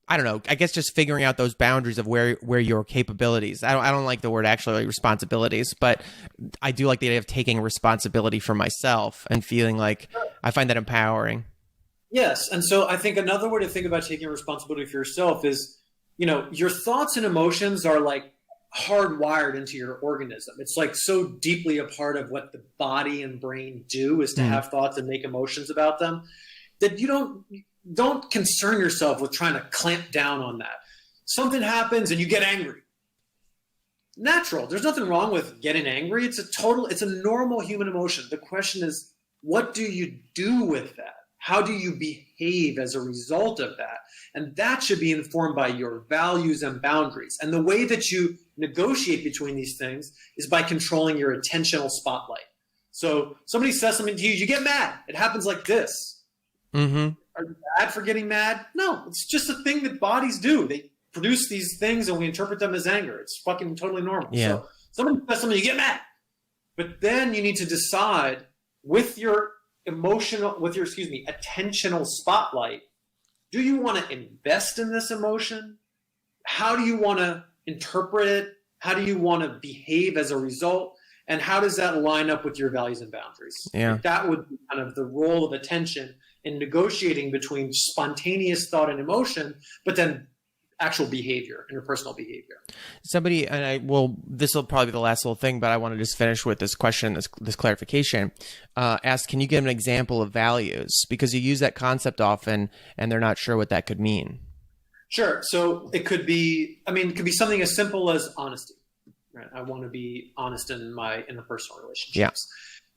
I don't know, I guess just figuring out those boundaries of where your capabilities, I don't like the word actually, like, responsibilities, but I do like the idea of taking responsibility for myself and feeling like I find that empowering. Yes. And so I think another way to think about taking responsibility for yourself is, your thoughts and emotions are, like, hardwired into your organism. It's, like, so deeply a part of what the body and brain do, is to have thoughts and make emotions about them, that you don't concern yourself with trying to clamp down on that. Something happens and you get angry. Natural. There's nothing wrong with getting angry. It's a normal human emotion. The question is, what do you do with that? How do you behave as a result of that? And that should be informed by your values and boundaries. And the way that you negotiate between these things is by controlling your attentional spotlight. So somebody says something to you, you get mad. It happens like this. Mm-hmm. Are you bad for getting mad? No, it's just a thing that bodies do. They produce these things and we interpret them as anger. It's fucking totally normal. Yeah. So somebody says something, you get mad. But then you need to decide with your attentional spotlight, do you want to invest in this emotion? How do you want to interpret it? How do you want to behave as a result? And how does that line up with your values and boundaries? Yeah. That would be kind of the role of attention in negotiating between spontaneous thought and emotion, but then actual behavior, interpersonal behavior. Somebody, this will probably be the last little thing, but I want to just finish with this question, this clarification. Asked, can you give an example of values? Because you use that concept often and they're not sure what that could mean. Sure. So it could be something as simple as honesty. Right? I want to be honest in my interpersonal relationships. Yeah.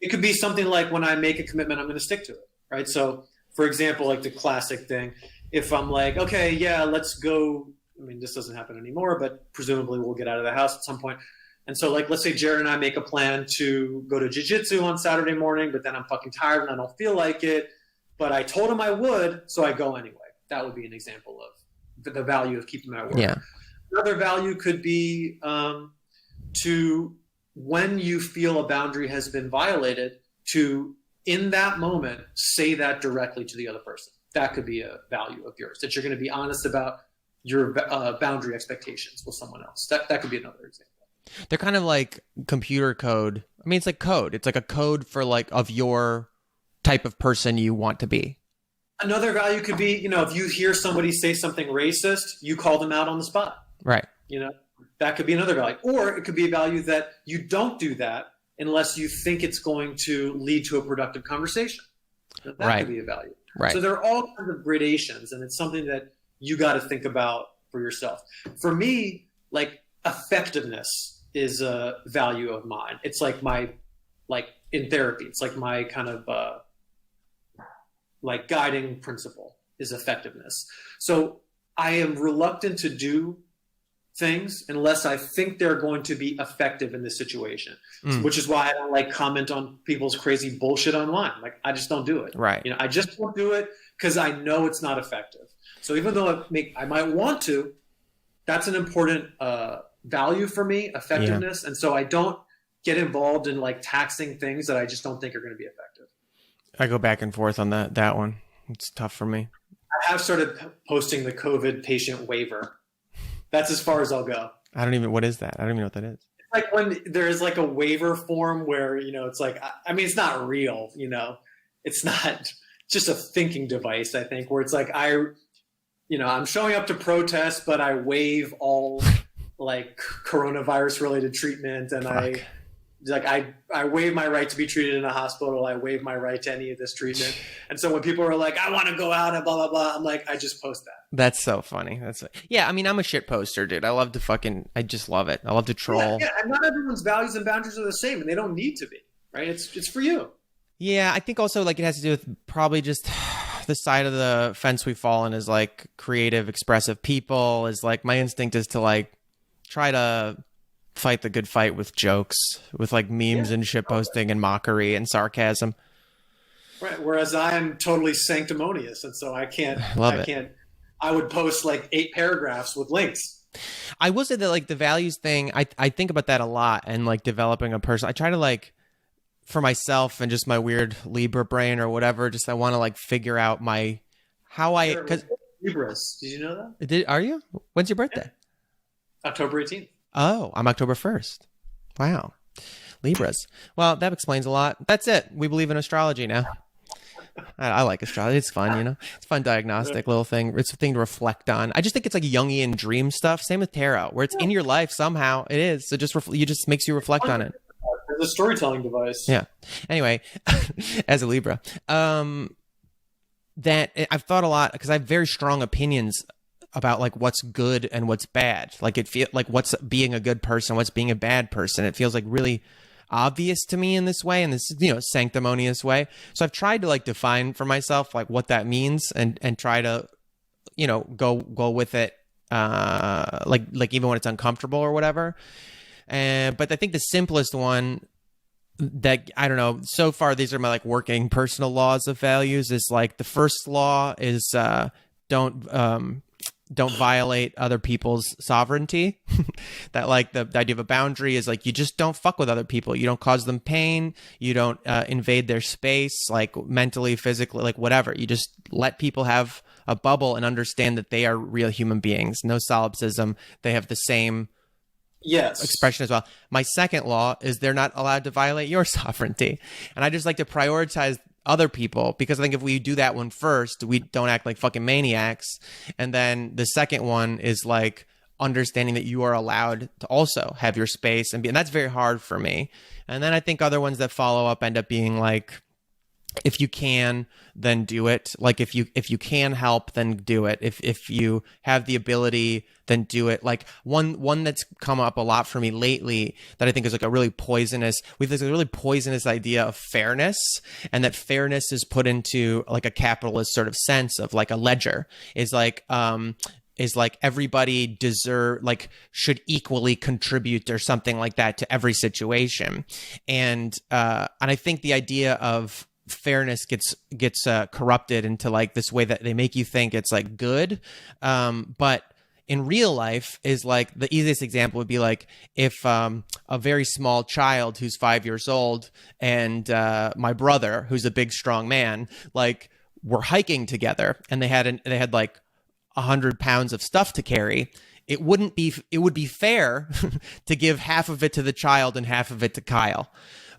It could be something like, when I make a commitment, I'm going to stick to it. Right. So, for example, like the classic thing, if I'm like, okay, yeah, let's go. I mean, this doesn't happen anymore, but presumably we'll get out of the house at some point. And so, like, let's say Jared and I make a plan to go to jiu-jitsu on Saturday morning, but then I'm fucking tired and I don't feel like it. But I told him I would, so I go anyway. That would be an example of the value of keeping my word. Yeah. Another value could be to, when you feel a boundary has been violated, to, in that moment, say that directly to the other person. That could be a value of yours, that you're going to be honest about your boundary expectations with someone else. That could be another example. They're kind of like computer code. I mean, it's like code. It's like a code for like of your type of person you want to be. Another value could be, if you hear somebody say something racist, you call them out on the spot. Right. That could be another value. Or it could be a value that you don't do that unless you think it's going to lead to a productive conversation. That could be a value. Right. So there are all kinds of gradations, and it's something that you got to think about for yourself. For me, like, effectiveness is a value of mine. It's like in therapy, it's like my kind of like guiding principle is effectiveness. So I am reluctant to do things unless I think they're going to be effective in this situation, which is why I don't like comment on people's crazy bullshit online. Like, I just don't do it. Right. I just won't do it because I know it's not effective. So even though I might want to, that's an important value for me, effectiveness. Yeah. And so I don't get involved in like taxing things that I just don't think are going to be effective. I go back and forth on that one. It's tough for me. I have started posting the COVID patient waiver. That's as far as I'll go. What is that? I don't even know what that is. It's like when there's like a waiver form where, it's like, I mean, it's not real, it's not just a thinking device, I think, where it's like, I'm showing up to protest, but I waive all like coronavirus related treatment. And I waive my right to be treated in a hospital. I waive my right to any of this treatment. And so when people are like, I want to go out and blah, blah, blah, I'm like, I just post that. That's so funny. Yeah. I mean, I'm a shit poster, dude. I just love it. I love to troll. Yeah. And not everyone's values and boundaries are the same, and they don't need to be, right? It's for you. Yeah. I think also like it has to do with probably just the side of the fence we fall in is like creative, expressive people. Is like my instinct is to like try to fight the good fight with jokes, with like memes and shit posting and mockery and sarcasm. Right. Whereas I am totally sanctimonious, and so I can't. I would post like 8 paragraphs with links. I will say that like the values thing, I think about that a lot, and like developing a person. I try to like, for myself and just my weird Libra brain or whatever, just I want to like figure out because Libras. Did you know that? Are you? When's your birthday? Yeah. October 18th. Oh, I'm October 1st. Wow. Libras. Well, that explains a lot. That's it. We believe in astrology now. I like astrology. It's fun, It's a fun diagnostic little thing. It's a thing to reflect on. I just think it's like Jungian dream stuff. Same with tarot, where it's in your life somehow. It is. So just makes you reflect on it. It's a storytelling device. Yeah. Anyway, as a Libra, that I've thought a lot because I have very strong opinions about like what's good and what's bad. Like like what's being a good person, what's being a bad person. It feels like really obvious to me in this way, in this sanctimonious way. So I've tried to like define for myself like what that means and try to go with it like even when it's uncomfortable or whatever. But I think the simplest one that I don't know, so far these are my like working personal laws of values, is like the first law is don't violate other people's sovereignty. That like the idea of a boundary is like you just don't fuck with other people. You don't cause them pain. You don't invade their space, like mentally, physically, like whatever. You just let people have a bubble and understand that they are real human beings. No solipsism. They have the same expression as well. My second law is they're not allowed to violate your sovereignty. And I just like to prioritize other people, because I think if we do that one first, we don't act like fucking maniacs. And then the second one is like understanding that you are allowed to also have your space and that's very hard for me. And then I think other ones that follow up end up being like, if you can, then do it. Like if you can help, then do it. If you have the ability, then do it. Like one that's come up a lot for me lately that I think is like a really poisonous. We have this really poisonous idea of fairness, and that fairness is put into like a capitalist sort of sense of like a ledger is like everybody should equally contribute or something like that to every situation. And I think the idea of fairness gets corrupted into like this way that they make you think it's like good, but in real life is like, the easiest example would be like if a very small child who's 5 years old and my brother, who's a big strong man, like were hiking together and they had like 100 pounds of stuff to carry. It would be fair to give half of it to the child and half of it to Kyle.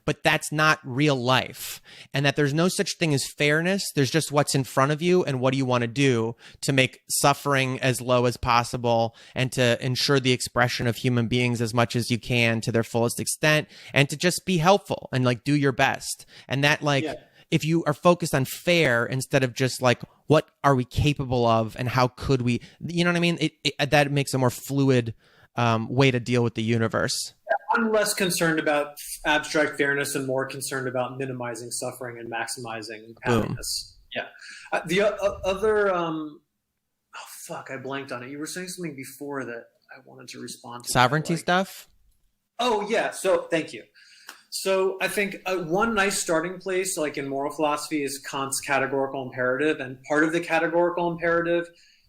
But that's not real life. And that there's no such thing as fairness. There's just what's in front of you and what do you want to do to make suffering as low as possible and to ensure the expression of human beings as much as you can to their fullest extent, and to just be helpful and like do your best. And that like, if you are focused on fair instead of just like, what are we capable of and how could we, you know what I mean? That makes a more fluid way to deal with the universe. I'm less concerned about abstract fairness and more concerned about minimizing suffering and maximizing happiness. Boom. Yeah. The other, I blanked on it. You were saying something before that I wanted to respond to. Sovereignty stuff? Oh, yeah. So thank you. So I think one nice starting place, like in moral philosophy, is Kant's categorical imperative. And part of the categorical imperative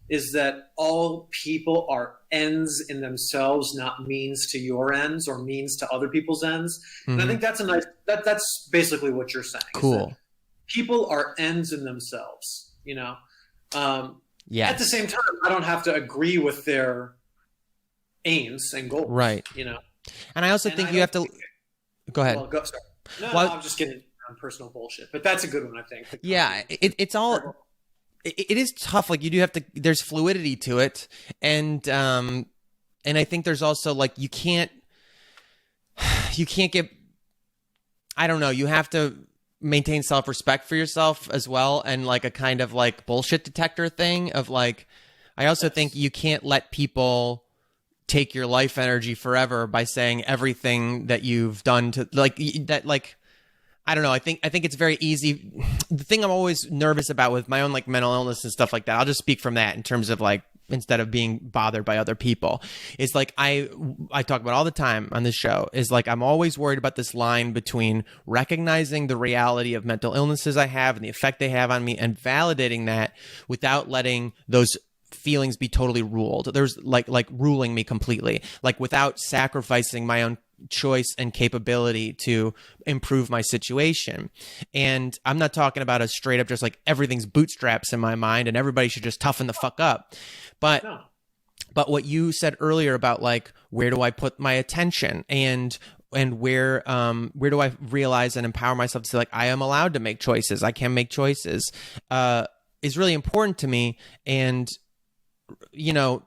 is that all people are ends in themselves, not means to your ends or means to other people's ends. Mm-hmm. And I think that's that's basically what you're saying. Cool. People are ends in themselves, you know? Yeah. At the same time, I don't have to agree with their aims and goals. Right. You know? And I also think you have to... Go ahead. Well, sorry. No, I'm just getting on personal bullshit. But that's a good one, I think. Yeah. It's all... It is tough. Like you do have to, there's fluidity to it. And I think there's also like, you can't get, I don't know, you have to maintain self-respect for yourself as well. And like a kind of like bullshit detector thing of like, I also think you can't let people take your life energy forever by saying everything that you've done to like that, like, I don't know. I think it's very easy. The thing I'm always nervous about with my own like mental illness and stuff like that, I'll just speak from that in terms of like, instead of being bothered by other people, is like I talk about all the time on this show is like, I'm always worried about this line between recognizing the reality of mental illnesses I have and the effect they have on me and validating that without letting those feelings be totally ruled. There's like ruling me completely, like without sacrificing my own choice and capability to improve my situation. And I'm not talking about a straight up just like everything's bootstraps in my mind and everybody should just toughen the fuck up. But what you said earlier about like, where do I put my attention and where do I realize and empower myself to say like, I am allowed to make choices. I can make choices, is really important to me. And, you know,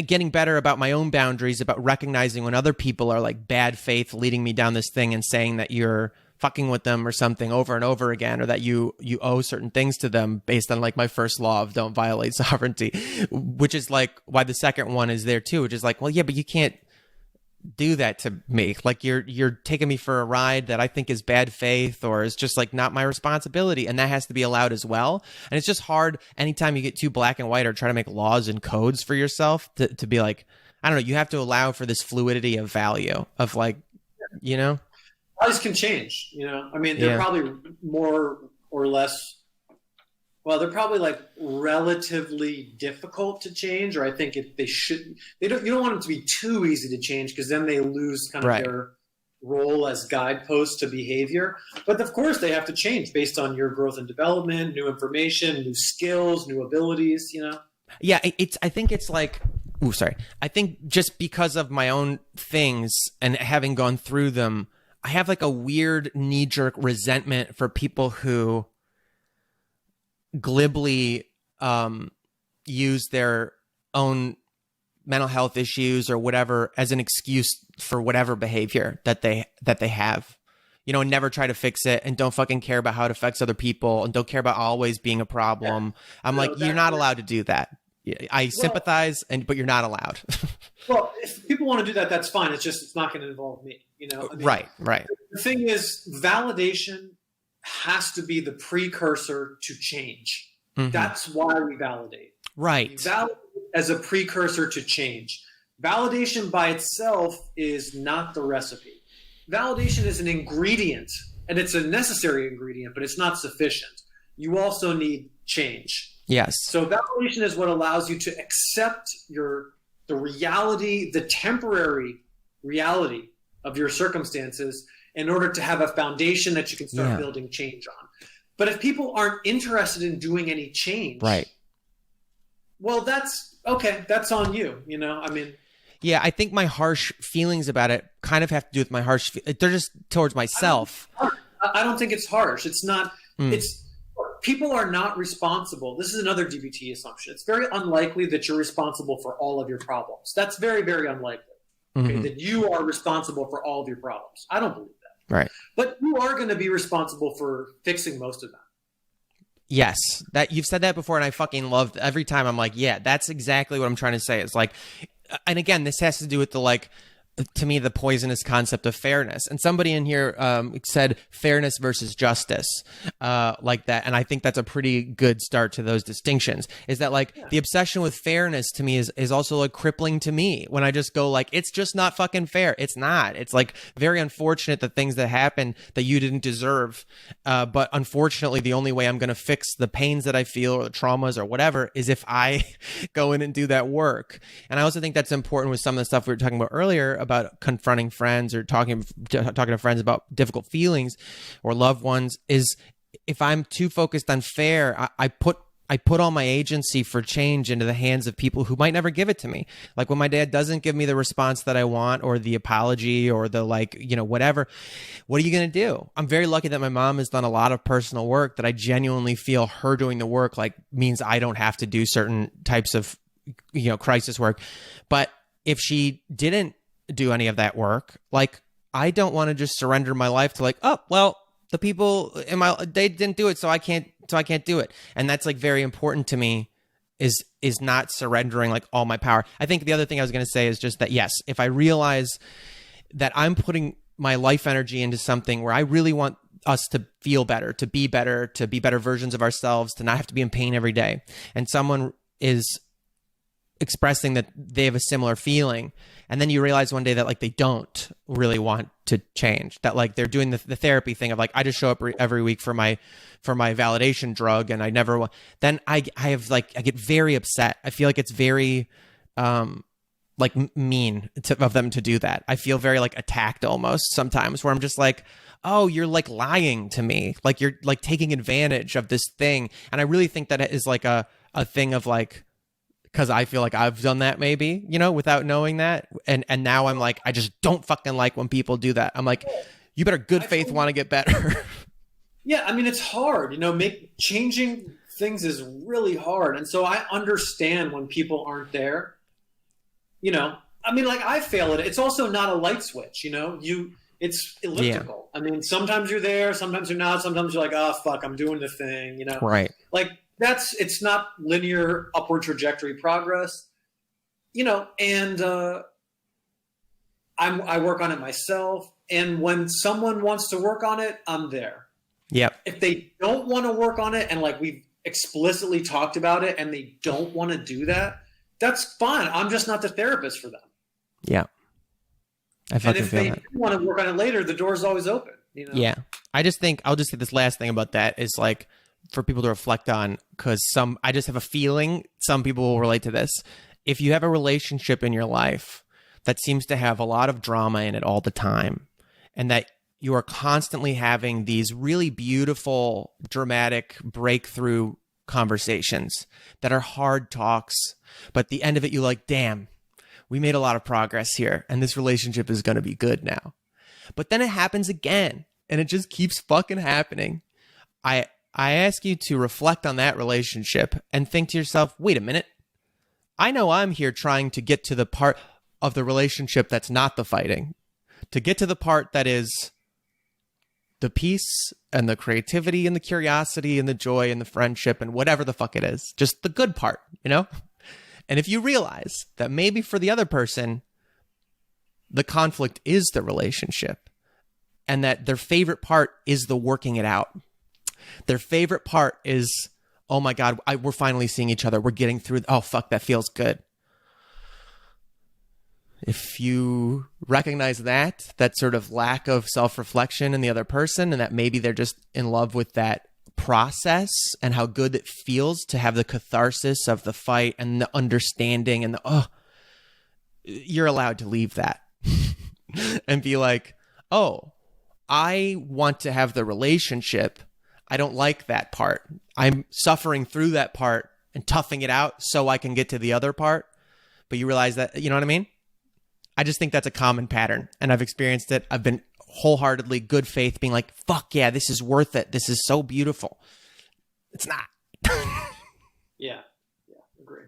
getting better about my own boundaries, about recognizing when other people are like bad faith leading me down this thing and saying that you're fucking with them or something over and over again, or that you owe certain things to them based on like my first law of don't violate sovereignty, which is like why the second one is there too, which is like, well, yeah, but you can't do that to me. Like you're taking me for a ride that I think is bad faith or is just like not my responsibility. And that has to be allowed as well. And it's just hard anytime you get too black and white or try to make laws and codes for yourself to be like, I don't know, you have to allow for this fluidity of value of like, you know, values can change, you know, I mean, they're probably more or less, well, they're probably like relatively difficult to change, or I think you don't want them to be too easy to change because then they lose kind of their role as guideposts to behavior. But of course they have to change based on your growth and development, new information, new skills, new abilities, you know? Yeah. I think it's like, I think just because of my own things and having gone through them, I have like a weird knee-jerk resentment for people who glibly use their own mental health issues or whatever as an excuse for whatever behavior that they have, you know, and never try to fix it and don't fucking care about how it affects other people and don't care about always being a problem. Yeah. I'm like, you're not allowed to do that. I sympathize, but you're not allowed. Well, if people want to do that, that's fine. It's not going to involve me, you know? I mean, right. The thing is, validation has to be the precursor to change. Mm-hmm. That's why we validate. Right. We validate as a precursor to change. Validation by itself is not the recipe. Validation is an ingredient, and it's a necessary ingredient, but it's not sufficient. You also need change. Yes. So validation is what allows you to accept the reality, the temporary reality of your circumstances in order to have a foundation that you can start building change on. But if people aren't interested in doing any change, right. Well, that's okay. That's on you. You know, I mean, yeah, I think my harsh feelings about it kind of have to do with my they're just towards myself. I don't think it's harsh. It's not, it's, people are not responsible. This is another DBT assumption. It's very unlikely that you're responsible for all of your problems. That's very, very unlikely. Okay, that you are responsible for all of your problems. I don't believe that. Right. But you are going to be responsible for fixing most of them. Yes, that you've said that before, and I fucking love every time. I'm like, yeah, that's exactly what I'm trying to say. It's like, and again, this has to do with the like, to me, the poisonous concept of fairness. And somebody in here said fairness versus justice, like that. And I think that's a pretty good start to those distinctions. Is that like the obsession with fairness to me is also like crippling to me when I just go like, it's just not fucking fair. It's not. It's like very unfortunate the things that happen that you didn't deserve. But unfortunately, the only way I'm going to fix the pains that I feel or the traumas or whatever is if I go in and do that work. And I also think that's important with some of the stuff we were talking about earlier about confronting friends or talking to friends about difficult feelings or loved ones, is if I'm too focused on fair, I put all my agency for change into the hands of people who might never give it to me. Like when my dad doesn't give me the response that I want or the apology or the like, you know, whatever, what are you going to do? I'm very lucky that my mom has done a lot of personal work that I genuinely feel her doing the work like means I don't have to do certain types of, you know, crisis work. But if she didn't do any of that work, like I don't want to just surrender my life to like, oh well, the people in they didn't do it, so I can't do it. And that's like very important to me, is not surrendering like all my power. I think the other thing I was going to say is just that yes, if I realize that I'm putting my life energy into something where I really want us to feel better, to be better versions of ourselves, to not have to be in pain every day, and someone is expressing that they have a similar feeling, and then you realize one day that like they don't really want to change, that like they're doing the therapy thing of like, I just show up every week for my validation drug and I never want, then I get very upset. I feel like it's very like mean of them to do that. I feel very like attacked almost sometimes, where I'm just like, oh, you're like lying to me, like you're like taking advantage of this thing. And I really think that it is like a thing of like, because I feel like I've done that maybe, you know, without knowing that. And now I'm like, I just don't fucking like when people do that. I'm like, you better good faith want to get better. Yeah, I mean, it's hard, you know, changing things is really hard. And so I understand when people aren't there, you know. I mean, like I fail at it. It's also not a light switch, you know, it's elliptical. Yeah. I mean, sometimes you're there, sometimes you're not, sometimes you're like, oh, fuck, I'm doing the thing, you know. Right. Like, it's not linear upward trajectory progress, you know, and I work on it myself. And when someone wants to work on it, I'm there. Yep. If they don't want to work on it, and like we've explicitly talked about it, and they don't want to do that, that's fine. I'm just not the therapist for them. Yeah. And if they want to work on it later, the door's always open. You know? Yeah. I just think I'll just say this last thing about that is like, for people to reflect on, because I just have a feeling some people will relate to this. If you have a relationship in your life that seems to have a lot of drama in it all the time, and that you are constantly having these really beautiful, dramatic breakthrough conversations that are hard talks, but at the end of it, you're like, damn, we made a lot of progress here, and this relationship is going to be good now. But then it happens again, and it just keeps fucking happening. I ask you to reflect on that relationship and think to yourself, wait a minute. I know I'm here trying to get to the part of the relationship that's not the fighting, to get to the part that is the peace and the creativity and the curiosity and the joy and the friendship and whatever the fuck it is, just the good part, you know? And if you realize that maybe for the other person, the conflict is the relationship, and that their favorite part is the working it out. Their favorite part is, oh my God, we're finally seeing each other. We're getting through. Oh, fuck, that feels good. If you recognize that sort of lack of self-reflection in the other person, and that maybe they're just in love with that process and how good it feels to have the catharsis of the fight and the understanding and you're allowed to leave that and be like, oh, I want to have the relationship. I don't like that part. I'm suffering through that part and toughing it out so I can get to the other part. But you realize that, you know what I mean? I just think that's a common pattern, and I've experienced it. I've been wholeheartedly good faith being like, fuck yeah, this is worth it. This is so beautiful. It's not. Yeah, agree.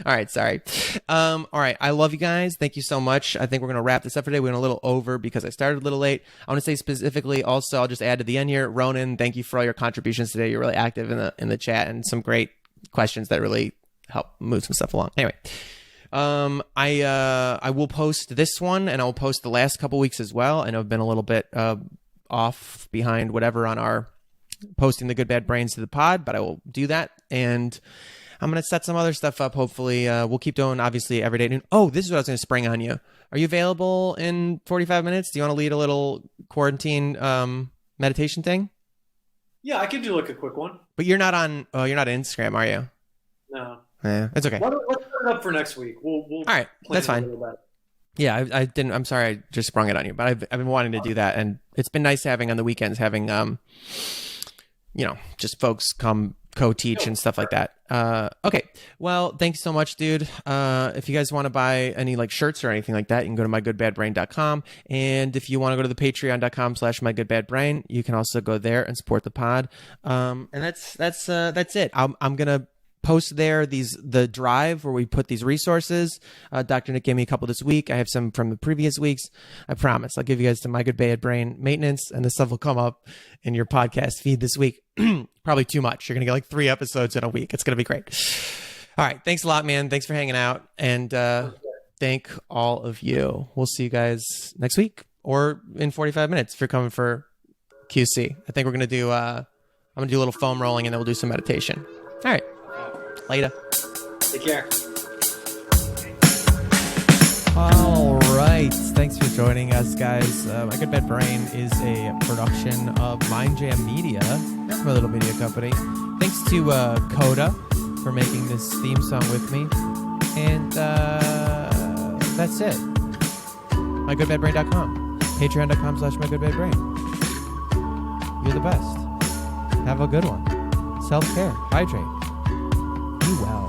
All right, sorry. All right, I love you guys. Thank you so much. I think we're going to wrap this up for today. We went a little over because I started a little late. I want to say specifically also, I'll just add to the end here, Ronan, thank you for all your contributions today. You're really active in the chat and some great questions that really help move some stuff along. Anyway, I will post this one, and I will post the last couple weeks as well. I know I've been a little bit off behind whatever on our posting the good bad brains to the pod, but I will do that, and I'm gonna set some other stuff up. Hopefully, we'll keep doing obviously every day at noon. Oh, this is what I was gonna spring on you. Are you available in 45 minutes? Do you want to lead a little quarantine meditation thing? Yeah, I could do like a quick one. But you're not on Instagram, are you? No. Yeah, it's okay. Let's put it up for next week. We'll all right, that's fine. Yeah, I didn't. I'm sorry, I just sprung it on you, but I've been wanting to do that, and it's been nice having on the weekends having just folks come co-teach and stuff like that. Okay, well, thanks so much, dude. If you guys want to buy any like shirts or anything like that, you can go to mygoodbadbrain.com, and if you want to go to the patreon.com/mygoodbadbrain, you can also go there and support the pod. And that's it. I'm gonna post there the drive where we put these resources. Dr. Nick gave me a couple this week. I have some from the previous weeks. I promise I'll give you guys to My Good Bad Brain maintenance, and this stuff will come up in your podcast feed this week. Probably too much. You're gonna get like 3 episodes in a week. It's gonna be great. All right, thanks a lot, man. Thanks for hanging out, and thank all of you. We'll see you guys next week or in 45 minutes if you're coming for QC. I think we're gonna do I'm gonna do a little foam rolling, and then we'll do some meditation. All right. Later. Take care. All right. Thanks for joining us, guys. My Good Bad Brain is a production of Mind Jam Media. That's my little media company. Thanks to Coda for making this theme song with me. And that's it. MyGoodBadBrain.com. Patreon.com/MyGoodBadBrain. You're the best. Have a good one. Self-care. Hydrate. Be well.